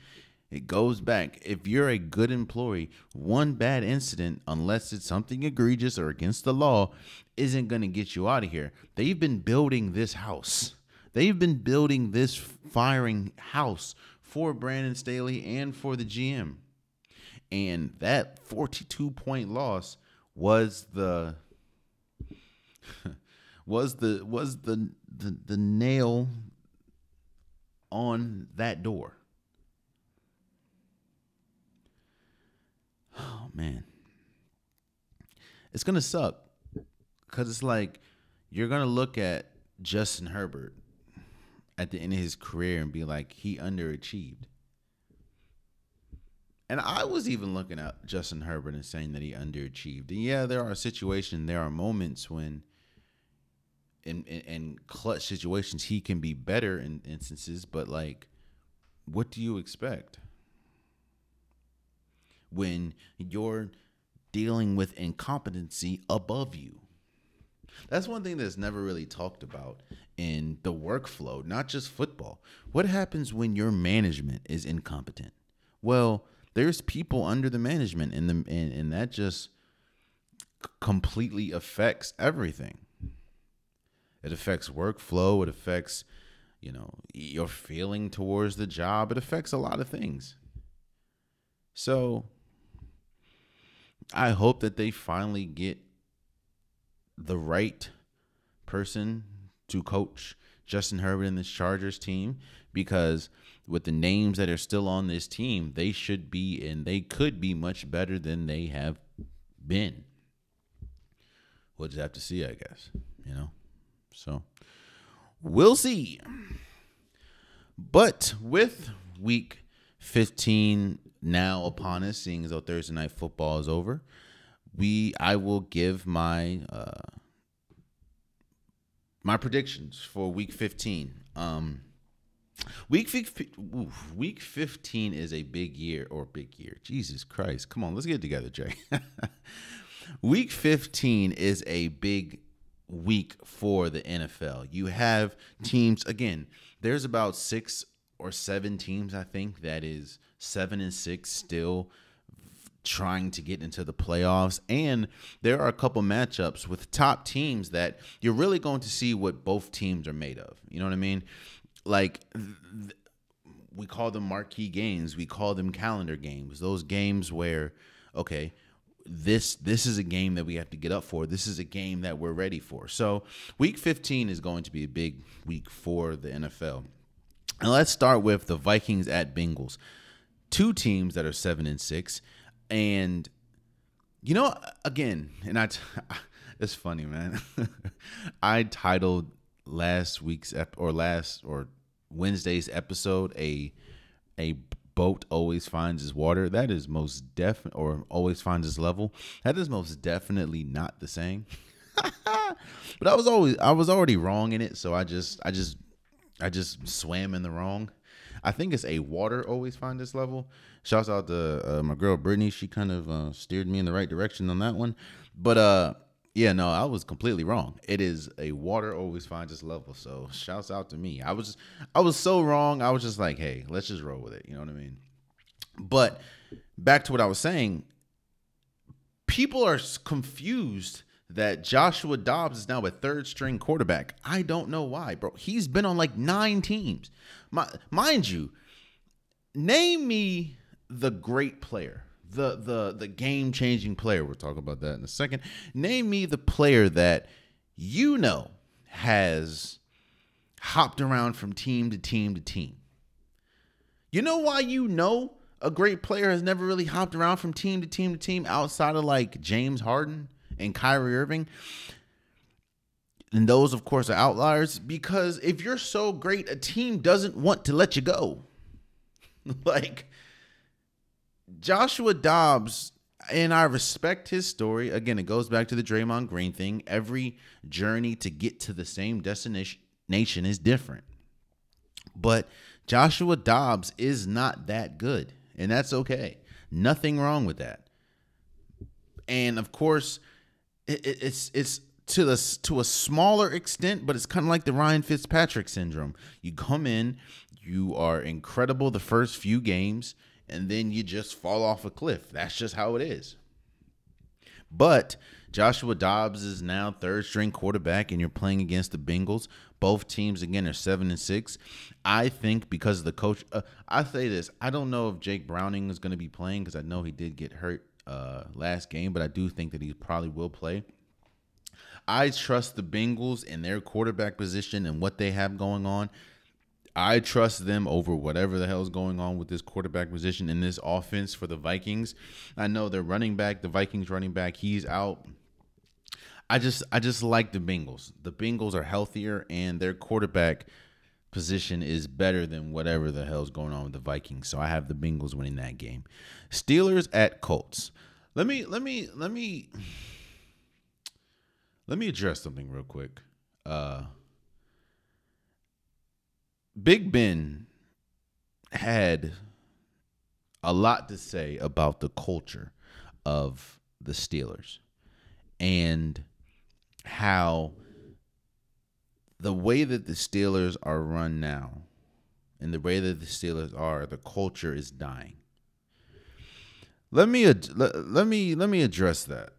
it goes back. If you're a good employee, one bad incident, unless it's something egregious or against the law, isn't going to get you out of here. They've been building this house. They've been building this firing house for Brandon Staley and for the GM. And that 42-point loss was the nail on that door. Oh man, it's gonna suck because it's like you're gonna look at Justin Herbert at the end of his career and be like, he underachieved. And I was even looking at Justin Herbert and saying that he underachieved. And yeah, there are situations, there are moments when in clutch situations he can be better in instances, but like, what do you expect when you're dealing with incompetency above you? That's one thing that's never really talked about in the workflow, not just football. What happens when your management is incompetent? Well, there's people under the management, and that just completely affects everything. It affects workflow. It affects, your feeling towards the job. It affects a lot of things. So I hope that they finally get the right person to coach Justin Herbert and this Chargers team, because with the names that are still on this team, they should be, and they could be much better than they have been. We'll just have to see, I guess, So we'll see. But with week 15 now upon us, seeing as though Thursday night football is over, I will give my my predictions for week 15. Week 15 is a big year. Jesus Christ. Come on, let's get it together, Jay. Week 15 is a big week for the NFL. You have teams, again, there's about 6 or 7 teams, I think, that is 7-6 still trying to get into the playoffs. And there are a couple matchups with top teams that you're really going to see what both teams are made of. You know what I mean? Like, we call them marquee games. We call them calendar games. Those games where, okay, this is a game that we have to get up for. This is a game that we're ready for. So week 15 is going to be a big week for the NFL. And let's start with the Vikings at Bengals. 2 teams that are 7-6. And, again, and it's funny, man. I titled last week's or Wednesday's episode a boat always finds its water. That is most definitely, or always finds its level. That is most definitely not the saying. But I was already wrong in it, so I just swam in the wrong. I think it's a water always finds its level. Shouts out to my girl Brittany. She kind of steered me in the right direction on that one. But yeah, no, I was completely wrong. It is a water always finds its level. So shouts out to me. I was so wrong. I was just like, hey, let's just roll with it. You know what I mean? But back to what I was saying, people are confused that Joshua Dobbs is now a third string quarterback. I don't know why, bro. He's been on like 9 teams. Mind you, name me the great player, the game-changing player. We'll talk about that in a second. Name me the player that you know has hopped around from team to team to team. You know why you know a great player has never really hopped around from team to team to team outside of like James Harden and Kyrie Irving? And those, of course, are outliers, because if you're so great, a team doesn't want to let you go. Like Joshua Dobbs, and I respect his story. Again, it goes back to the Draymond Green thing. Every journey to get to the same destination is different. But Joshua Dobbs is not that good, and that's okay. Nothing wrong with that. And of course, it's to a smaller extent, but it's kind of like the Ryan Fitzpatrick syndrome. You come in, you are incredible the first few games, and then you just fall off a cliff. That's just how it is. But Joshua Dobbs is now third string quarterback, and you're playing against the Bengals. Both teams, again, are 7-6. I think because of the coach, I say this, I don't know if Jake Browning is going to be playing, because I know he did get hurt last game, but I do think that he probably will play. I trust the Bengals in their quarterback position and what they have going on. I trust them over whatever the hell is going on with this quarterback position in this offense for the Vikings. I know their running back, the Vikings running back, he's out. I just like the Bengals. The Bengals are healthier, and their quarterback position is better than whatever the hell's going on with the Vikings. So I have the Bengals winning that game. Steelers at Colts. Let me address something real quick. Big Ben had a lot to say about the culture of the Steelers and how the way that the Steelers are run now and the way that the Steelers are, the culture is dying. Let me address that.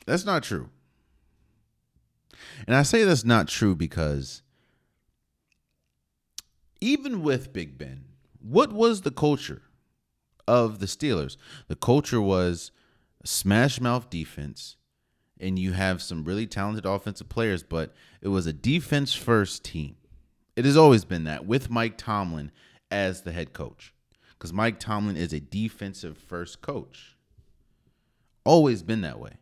That's not true. And I say that's not true because even with Big Ben, what was the culture of the Steelers? The culture was a smash mouth defense, and you have some really talented offensive players, but it was a defense first team. It has always been that, with Mike Tomlin as the head coach, because Mike Tomlin is a defensive first coach. Always been that way.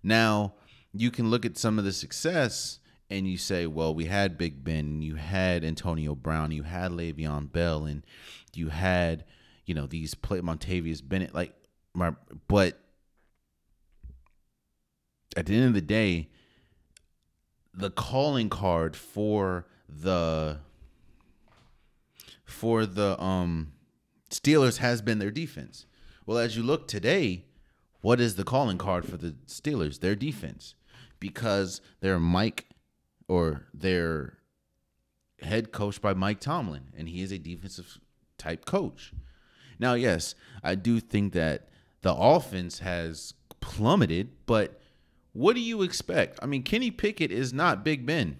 Now, you can look at some of the success and you say, well, we had Big Ben, you had Antonio Brown, you had Le'Veon Bell, and you had, these Montavious Bennett, but at the end of the day, the calling card for the Steelers has been their defense. Well, as you look today, what is the calling card for the Steelers? Their defense. Because they're head coached by Mike Tomlin, and he is a defensive type coach. Now, yes, I do think that the offense has plummeted, but what do you expect? I mean, Kenny Pickett is not Big Ben.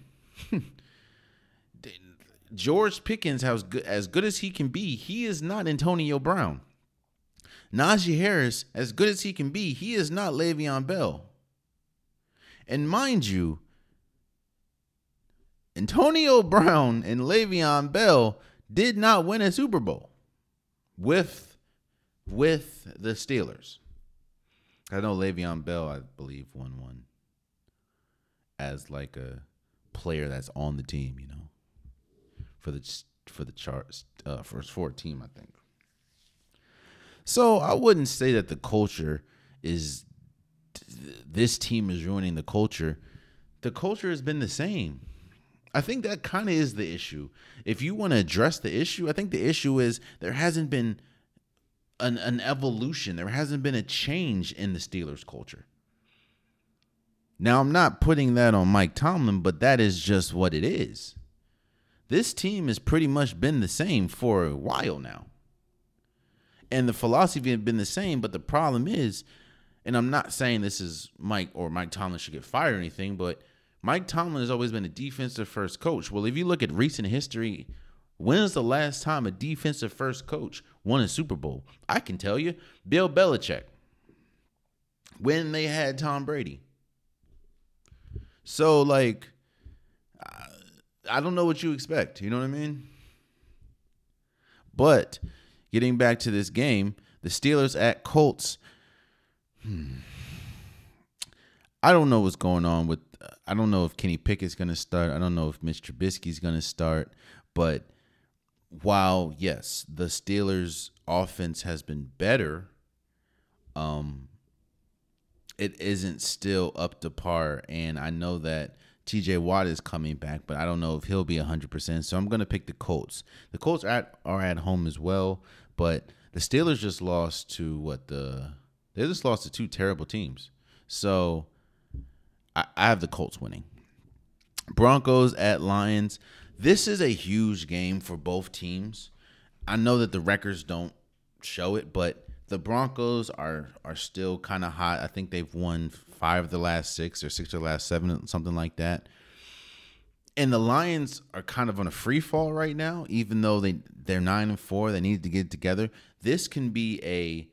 George Pickens, as good as he can be, he is not Antonio Brown. Najee Harris, as good as he can be, he is not Le'Veon Bell. And mind you, Antonio Brown and Le'Veon Bell did not win a Super Bowl with the Steelers. I know Le'Veon Bell, I believe, won one as like a player that's on the team, for the charts for a team, I think. So I wouldn't say that the culture is. This team is ruining the culture. The culture has been the same. I think that kind of is the issue. If you want to address the issue, I think the issue is there hasn't been an evolution. There hasn't been a change in the Steelers culture. Now, I'm not putting that on Mike Tomlin, but that is just what it is. this team has pretty much been the same for a while now. And the philosophy had been the same, but the problem is, and I'm not saying this is Mike Tomlin should get fired or anything, but Mike Tomlin has always been a defensive first coach. Well, if you look at recent history, when is the last time a defensive first coach won a Super Bowl? I can tell you, Bill Belichick, when they had Tom Brady. So, like, I don't know what you expect. You know what I mean? But getting back to this game, the Steelers at Colts. I don't know what's going on with. I don't know if Kenny Pickett's going to start. I don't know if Mitch Trubisky's going to start. But while yes, the Steelers' offense has been better, it isn't still up to par. And I know that T.J. Watt is coming back, but I don't know if he'll be 100%. So I'm going to pick the Colts. The Colts are at home as well, but the Steelers just lost to they just lost to two terrible teams. So I have the Colts winning. Broncos at Lions. This is a huge game for both teams. I know that the records don't show it, but the Broncos are still kind of hot. I think they've won 5 of the last 6 or 6 of the last 7, something like that. And the Lions are kind of on a free fall right now, even though they're 9-4. They need to get it together. This can be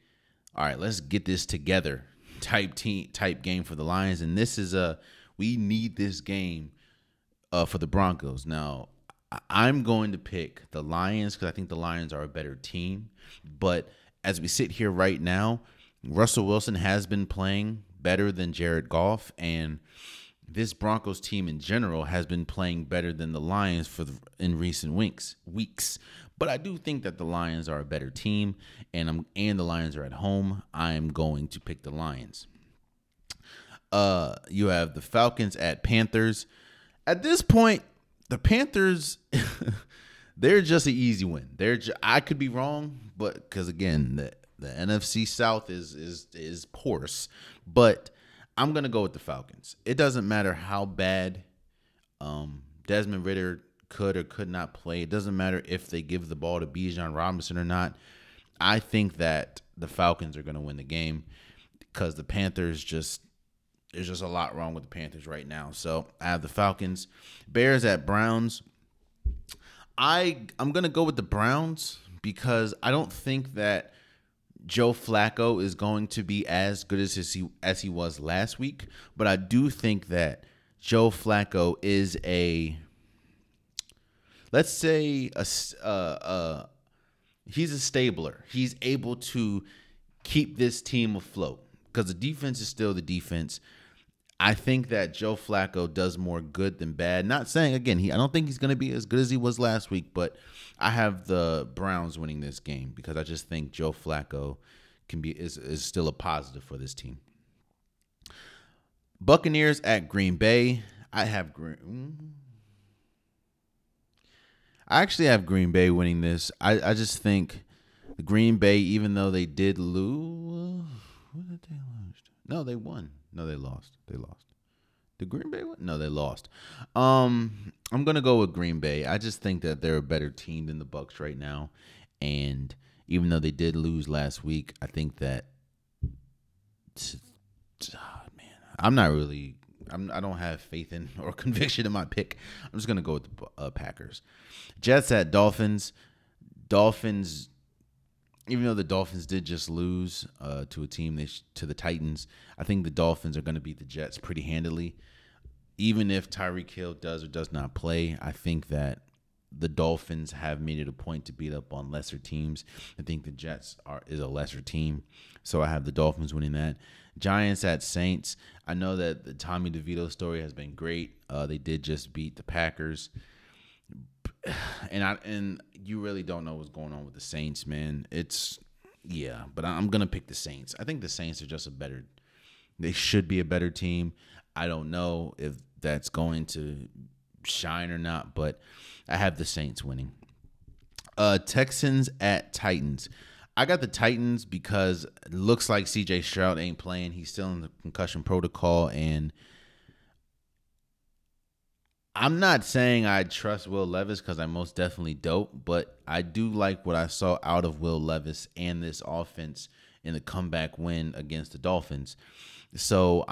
all right, let's get this together type game for the Lions. And this is we need this game for the Broncos. Now, I'm going to pick the Lions because I think the Lions are a better team. But as we sit here right now, Russell Wilson has been playing better than Jared Goff, and this Broncos team in general has been playing better than the Lions in recent weeks. But I do think that the Lions are a better team, and the Lions are at home. I am going to pick the Lions. You have the Falcons at Panthers. At this point, the Panthers, they're just an easy win. I could be wrong, but because again, the NFC South is porous, but I'm gonna go with the Falcons. It doesn't matter how bad Desmond Ridder could or could not play. It doesn't matter if they give the ball to Bijan Robinson or not. I think that the Falcons are going to win the game because the Panthers there's just a lot wrong with the Panthers right now. So I have the Falcons. Bears at Browns. I'm going to go with the Browns because I don't think that Joe Flacco is going to be as good as he was last week, but I do think that Joe Flacco is let's say he's a stabler. He's able to keep this team afloat because the defense is still the defense. I think that Joe Flacco does more good than bad. Not saying, again, I don't think he's going to be as good as he was last week, but I have the Browns winning this game because I just think Joe Flacco is still a positive for this team. Buccaneers at Green Bay. I actually have Green Bay winning this. I just think the Green Bay, even though they did lose, what did they lose? No, they won. No, they lost. Did Green Bay win? No, they lost. I'm gonna go with Green Bay. I just think that they're a better team than the Bucs right now, and even though they did lose last week, I think that I don't have faith in or conviction in my pick. I'm just gonna go with the Packers. Jets at Dolphins. Dolphins. Even though the Dolphins did just lose to a team to the Titans, I think the Dolphins are going to beat the Jets pretty handily. Even if Tyreek Hill does or does not play, I think that the Dolphins have made it a point to beat up on lesser teams. I think the Jets is a lesser team, so I have the Dolphins winning that. Giants at Saints. I know that the Tommy DeVito story has been great. They did just beat the Packers. And you really don't know what's going on with the Saints, man. But I'm gonna pick the Saints. I think the Saints are they should be a better team. I don't know if that's going to shine or not, but I have the Saints winning. Texans at Titans. I got the Titans because it looks like CJ Stroud ain't playing. He's still in the concussion protocol, and I'm not saying I trust Will Levis because I most definitely don't, but I do like what I saw out of Will Levis and this offense in the comeback win against the Dolphins. So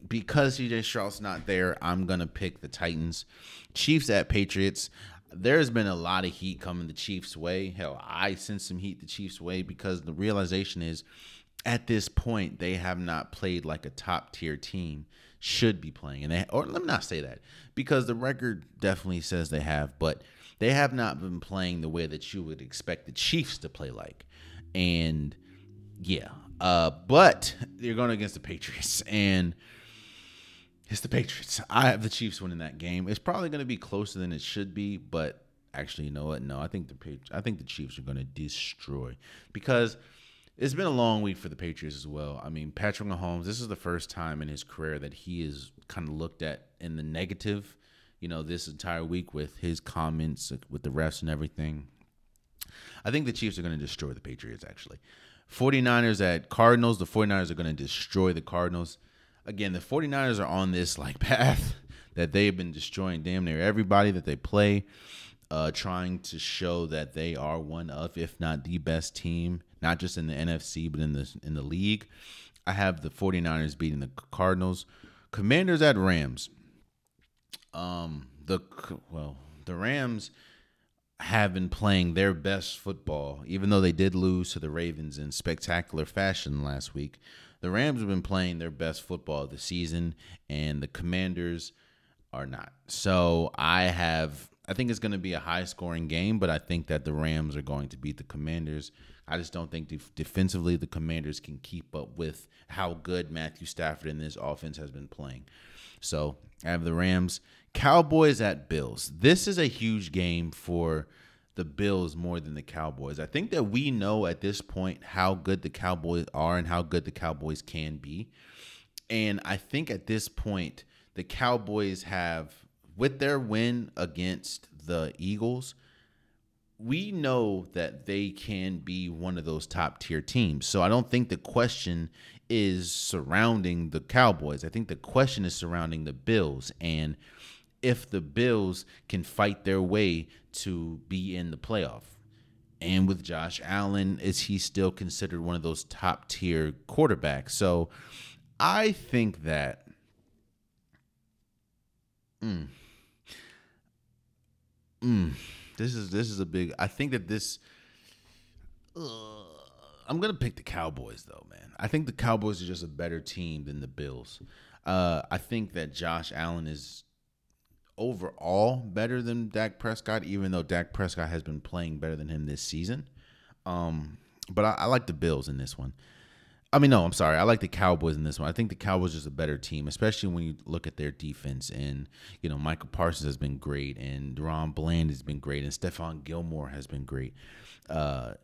because CJ Stroud's not there, I'm going to pick the Titans. Chiefs at Patriots. There's been a lot of heat coming the Chiefs' way. Hell, I sent some heat the Chiefs' way because the realization is at this point, they have not played like a top-tier team should be playing. Or let me not say that because the record definitely says they have, but they have not been playing the way that you would expect the Chiefs to play like. And yeah, but you're going against the Patriots, and it's the Patriots. I have the Chiefs winning that game. It's probably going to be closer than it should be, but actually, you know what? No, I think the Chiefs are going to destroy because it's been a long week for the Patriots as well. I mean, Patrick Mahomes, this is the first time in his career that he is kind of looked at in the negative, this entire week with his comments with the refs and everything. I think the Chiefs are going to destroy the Patriots, actually. 49ers at Cardinals. The 49ers are going to destroy the Cardinals. Again, the 49ers are on this path that they've been destroying damn near everybody that they play, trying to show that they are one of, if not the best team, not just in the NFC, but in the league. I have the 49ers beating the Cardinals. Commanders at Rams. The Rams have been playing their best football, even though they did lose to the Ravens in spectacular fashion last week. The Rams have been playing their best football of the season, and the Commanders are not. So I think it's going to be a high-scoring game, but I think that the Rams are going to beat the Commanders. I just don't think defensively the Commanders can keep up with how good Matthew Stafford and this offense has been playing. So I have the Rams. Cowboys at Bills. This is a huge game for the Bills more than the Cowboys. I think that we know at this point how good the Cowboys are and how good the Cowboys can be. And I think at this point, the Cowboys have, with their win against the Eagles, we know that they can be one of those top tier teams. So I don't think the question is surrounding the Cowboys. I think the question is surrounding the Bills. And if the Bills can fight their way to be in the playoff. And with Josh Allen, is he still considered one of those top tier quarterbacks? So I think that this is a big. I think that this. I'm gonna pick the Cowboys though, man. I think the Cowboys are just a better team than the Bills. I think that Josh Allen is overall better than Dak Prescott, even though Dak Prescott has been playing better than him this season. But I like the Bills in this one. I mean, no, I'm sorry. I like the Cowboys in this one. I think the Cowboys is a better team, especially when you look at their defense. And, Michael Parsons has been great, and Deron Bland has been great, and Stephon Gilmore has been great. I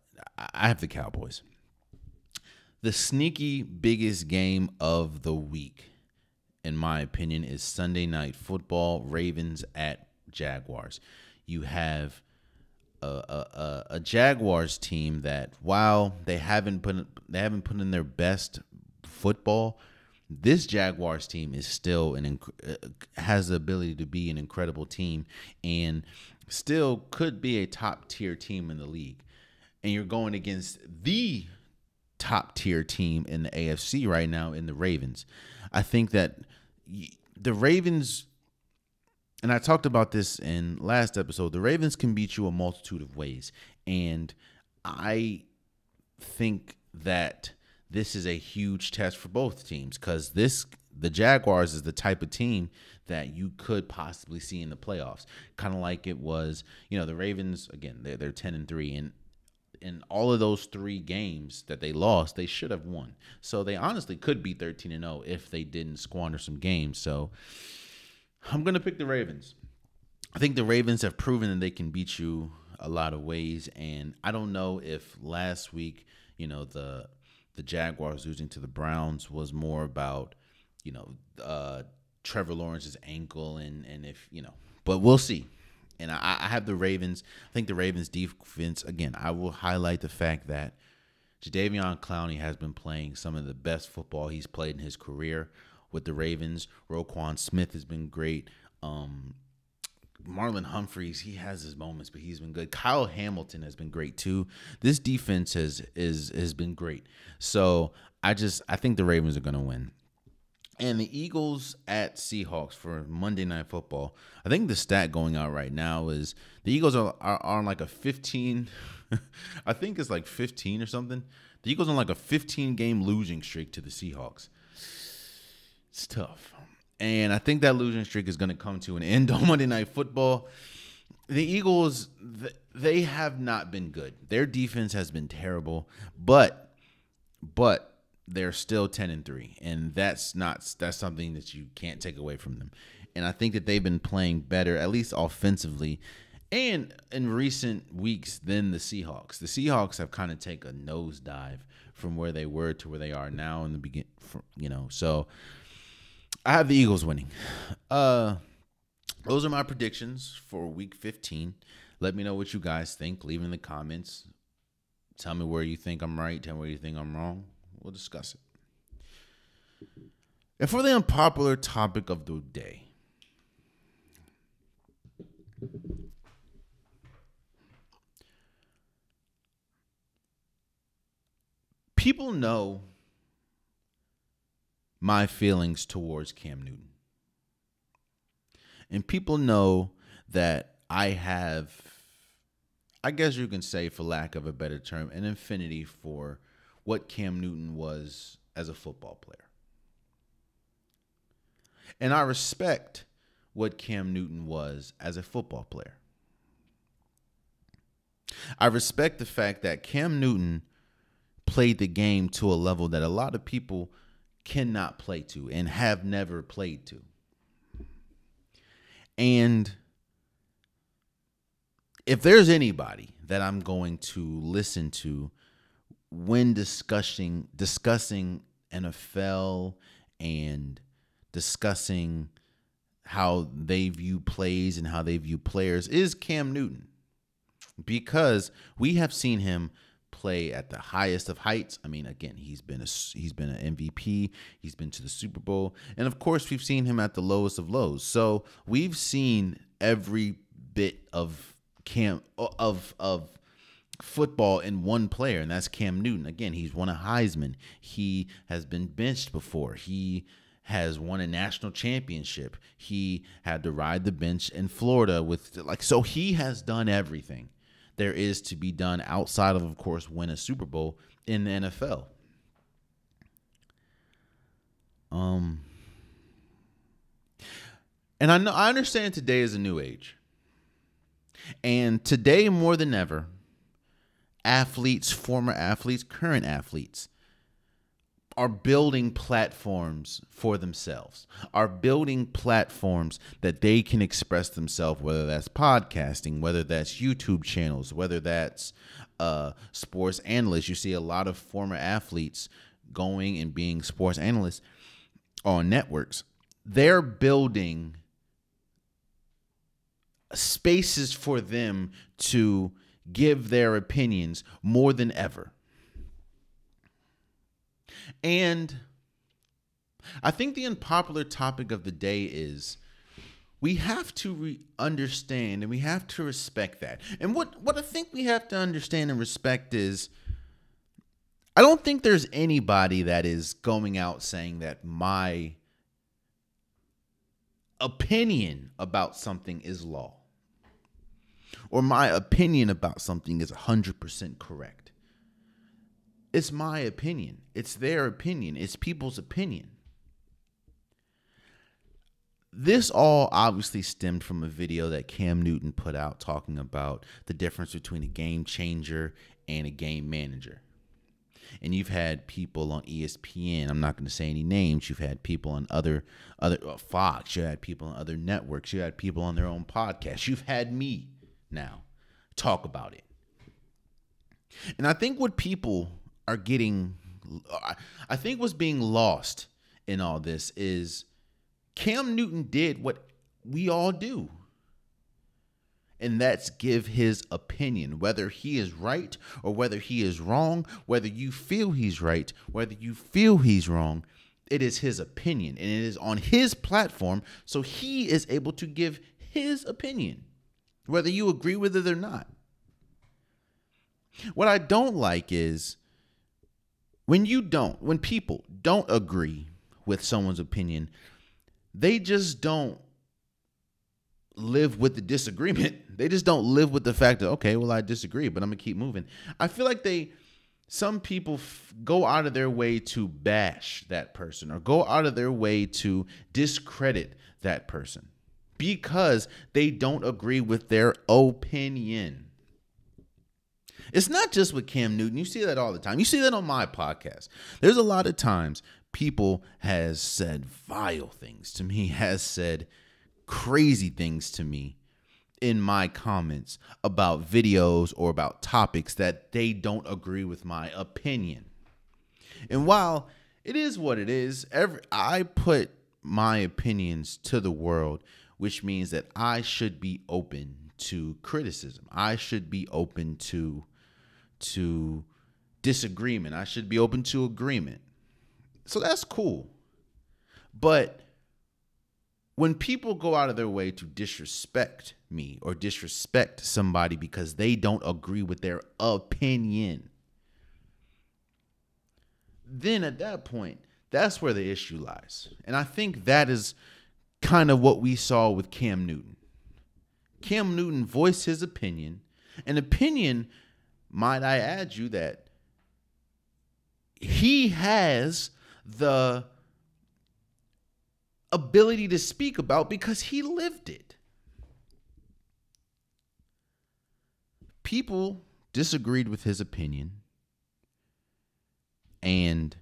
have the Cowboys. The sneaky biggest game of the week, in my opinion, is Sunday Night Football, Ravens at Jaguars. You have a Jaguars team that, while they haven't put in their best football, this Jaguars team is still has the ability to be an incredible team and still could be a top tier team in the league. And you're going against the top tier team in the AFC right now in the Ravens. I think that the Ravens, and I talked about this in last episode, the Ravens can beat you a multitude of ways. And I think that this is a huge test for both teams because the Jaguars is the type of team that you could possibly see in the playoffs. Kind of like it was, the Ravens, again, they're 10-3, and in all of those 3 games that they lost, they should have won. So they honestly could be 13-0 if they didn't squander some games. So I'm going to pick the Ravens. I think the Ravens have proven that they can beat you a lot of ways. And I don't know if last week, the Jaguars losing to the Browns was more about, Trevor Lawrence's ankle and if, but we'll see. And I have the Ravens. I think the Ravens defense, again, I will highlight the fact that Jadeveon Clowney has been playing some of the best football he's played in his career with the Ravens. Roquan Smith has been great. Marlon Humphreys, he has his moments, but he's been good. Kyle Hamilton has been great too. This defense has been great. So I think the Ravens are going to win. And the Eagles at Seahawks for Monday Night Football. I think the stat going out right now is the Eagles are on like a 15. I think it's like 15 or something. The Eagles on like a 15-game losing streak to the Seahawks. It's tough. And I think that losing streak is going to come to an end on Monday Night Football. The Eagles, they have not been good. Their defense has been terrible, but they're still 10-3, and that's something that you can't take away from them. And I think that they've been playing better, at least offensively, and in recent weeks than the Seahawks. The Seahawks have kind of taken a nosedive from where they were to where they are now in the beginning. So I have the Eagles winning. Those are my predictions for Week 15. Let me know what you guys think. Leave it in the comments. Tell me where you think I'm right. Tell me where you think I'm wrong. We'll discuss it. And for the unpopular topic of the day, people know my feelings towards Cam Newton. And people know that I have, I guess you can say, for lack of a better term, an affinity for what Cam Newton was as a football player. And I respect what Cam Newton was as a football player. I respect the fact that Cam Newton played the game to a level that a lot of people cannot play to and have never played to. And if there's anybody that I'm going to listen to when discussing NFL and discussing how they view plays and how they view players, is Cam Newton. Because we have seen him play at the highest of heights. I mean, again, he's been an MVP. He's been to the Super Bowl. And of course, we've seen him at the lowest of lows. So we've seen every bit of football in one player, and that's Cam Newton. Again, he's won a Heisman. He has been benched before. He has won a national championship. He had to ride the bench in Florida so he has done everything there is to be done outside of course, win a Super Bowl in the NFL. And I understand today is a new age. And today more than ever, athletes, former athletes, current athletes are building platforms for themselves, are building platforms that they can express themselves, whether that's podcasting, whether that's YouTube channels, whether that's sports analysts. You see a lot of former athletes going and being sports analysts on networks. They're building spaces for them to give their opinions more than ever. And I think the unpopular topic of the day is we have to understand and we have to respect that. And what I think we have to understand and respect is, I don't think there's anybody that is going out saying that my opinion about something is law, or my opinion about something is 100% correct. It's my opinion. It's their opinion. It's people's opinion. This all obviously stemmed from a video that Cam Newton put out talking about the difference between a game changer and a game manager. And you've had people on ESPN, I'm not going to say any names, you've had people on other Fox, you had people on other networks, you had people on their own podcasts, you've had me now talk about it. And I think what people are getting, I think what's being lost in all this is Cam Newton did what we all do. And that's give his opinion, whether he is right or whether he is wrong, whether you feel he's right, whether you feel he's wrong. It is his opinion and it is on his platform. So he is able to give his opinion, whether you agree with it or not. What I don't like is when people don't agree with someone's opinion, they just don't live with the disagreement. They just don't live with the fact that, okay, well, I disagree, but I'm gonna keep moving. I feel like some people go out of their way to bash that person or go out of their way to discredit that person because they don't agree with their opinion. It's not just with Cam Newton. You see that all the time. You see that on my podcast. There's a lot of times people has said vile things to me, has said crazy things to me in my comments about videos or about topics that they don't agree with my opinion. And while it is what it is, I put my opinions to the world, which means that I should be open to criticism. I should be open to disagreement. I should be open to agreement. So that's cool. But when people go out of their way to disrespect me or disrespect somebody because they don't agree with their opinion, then at that point, that's where the issue lies. And I think that is kind of what we saw with Cam Newton. Cam Newton voiced his opinion, an opinion, might I add you, that he has the ability to speak about because he lived it. People disagreed with his opinion, and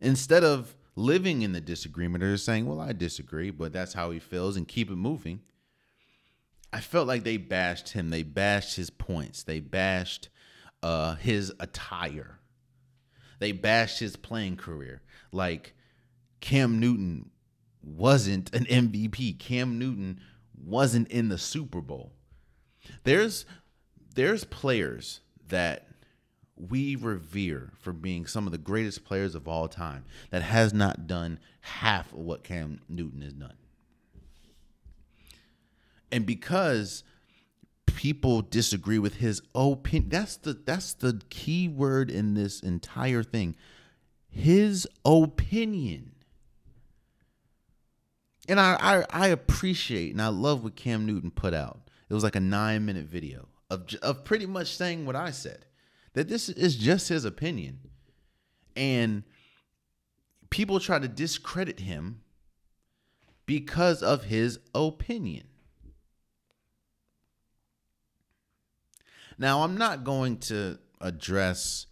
instead of living in the disagreement or saying, well, I disagree, but that's how he feels, and keep it moving, I felt like they bashed him. They bashed his points. They bashed his attire. They bashed his playing career. Like, Cam Newton wasn't an MVP. Cam Newton wasn't in the Super Bowl. There's players that we revere for being some of the greatest players of all time that has not done half of what Cam Newton has done. And because people disagree with his opinion, that's the key word in this entire thing. His opinion. And I appreciate and I love what Cam Newton put out. It was like a 9-minute video of pretty much saying what I said, that this is just his opinion. And people try to discredit him because of his opinion. Now, I'm not going to address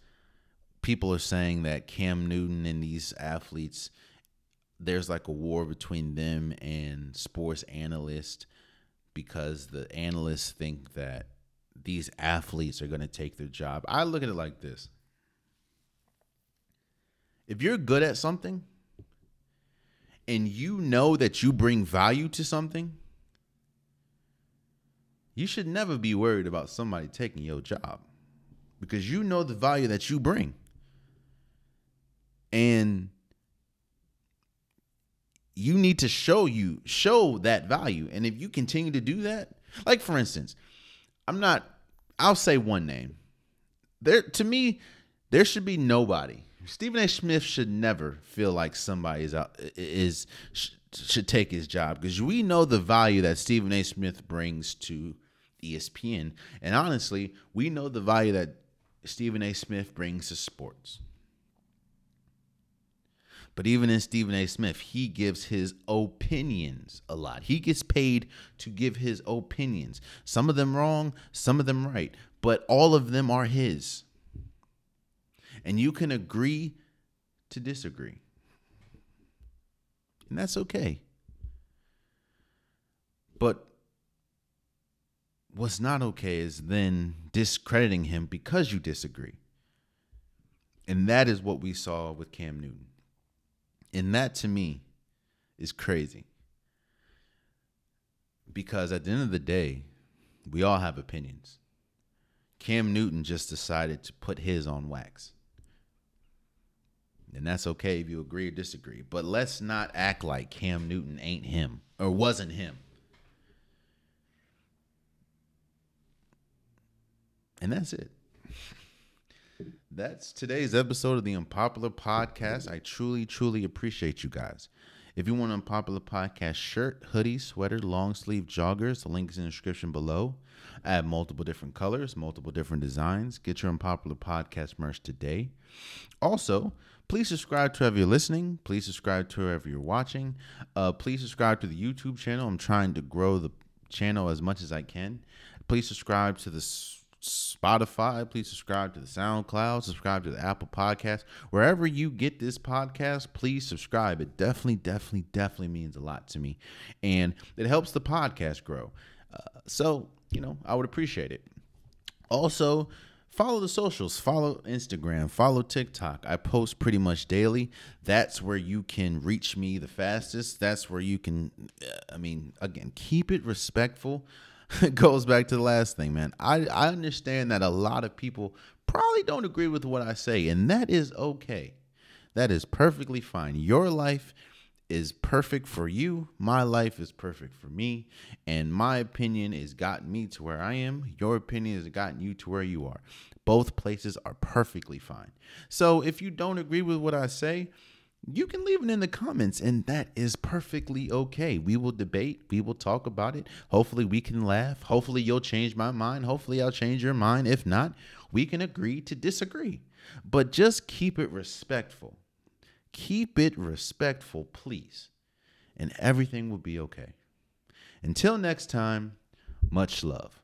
people are saying that Cam Newton and these athletes, there's like a war between them and sports analysts because the analysts think that these athletes are going to take their job. I look at it like this. If you're good at something and you know that you bring value to something, you should never be worried about somebody taking your job because you know the value that you bring. And you need to show that value. And if you continue to do that, like for instance, I'll say one name. To me, there should be nobody. Stephen A. Smith should never feel like somebody should take his job because we know the value that Stephen A. Smith brings to ESPN. And honestly, we know the value that Stephen A. Smith brings to sports. But even in Stephen A. Smith, he gives his opinions a lot. He gets paid to give his opinions. Some of them wrong, some of them right, but all of them are his. And you can agree to disagree. And that's okay. But what's not okay is then discrediting him because you disagree. And that is what we saw with Cam Newton. And that, to me, is crazy. Because at the end of the day, we all have opinions. Cam Newton just decided to put his on wax. And that's okay if you agree or disagree. But let's not act like Cam Newton ain't him or wasn't him. And that's it. That's today's episode of the Unpopular Podcast. I truly, truly appreciate you guys. If you want an Unpopular Podcast shirt, hoodie, sweater, long sleeve joggers, the link is in the description below. I have multiple different colors, multiple different designs. Get your Unpopular Podcast merch today. Also, please subscribe to wherever you're listening. Please subscribe to wherever you're watching. Please subscribe to the YouTube channel. I'm trying to grow the channel as much as I can. Please subscribe to the Spotify. Please subscribe to the SoundCloud. Subscribe to the Apple Podcast. Wherever you get this podcast, please subscribe. It definitely means a lot to me. And it helps the podcast grow. So, I would appreciate it. Also, follow the socials. Follow Instagram. Follow TikTok. I post pretty much daily. That's where you can reach me the fastest. That's where you can, again, keep it respectful. It goes back to the last thing, man. I understand that a lot of people probably don't agree with what I say, and that is okay. That is perfectly fine. Your life is perfect for you. My life is perfect for me, and my opinion has gotten me to where I am. Your opinion has gotten you to where you are. Both places are perfectly fine. So if you don't agree with what I say, you can leave it in the comments, and that is perfectly okay. We will debate. We will talk about it. Hopefully we can laugh. Hopefully you'll change my mind. Hopefully I'll change your mind. If not, we can agree to disagree. But just keep it respectful. Keep it respectful, please. And everything will be okay. Until next time, much love.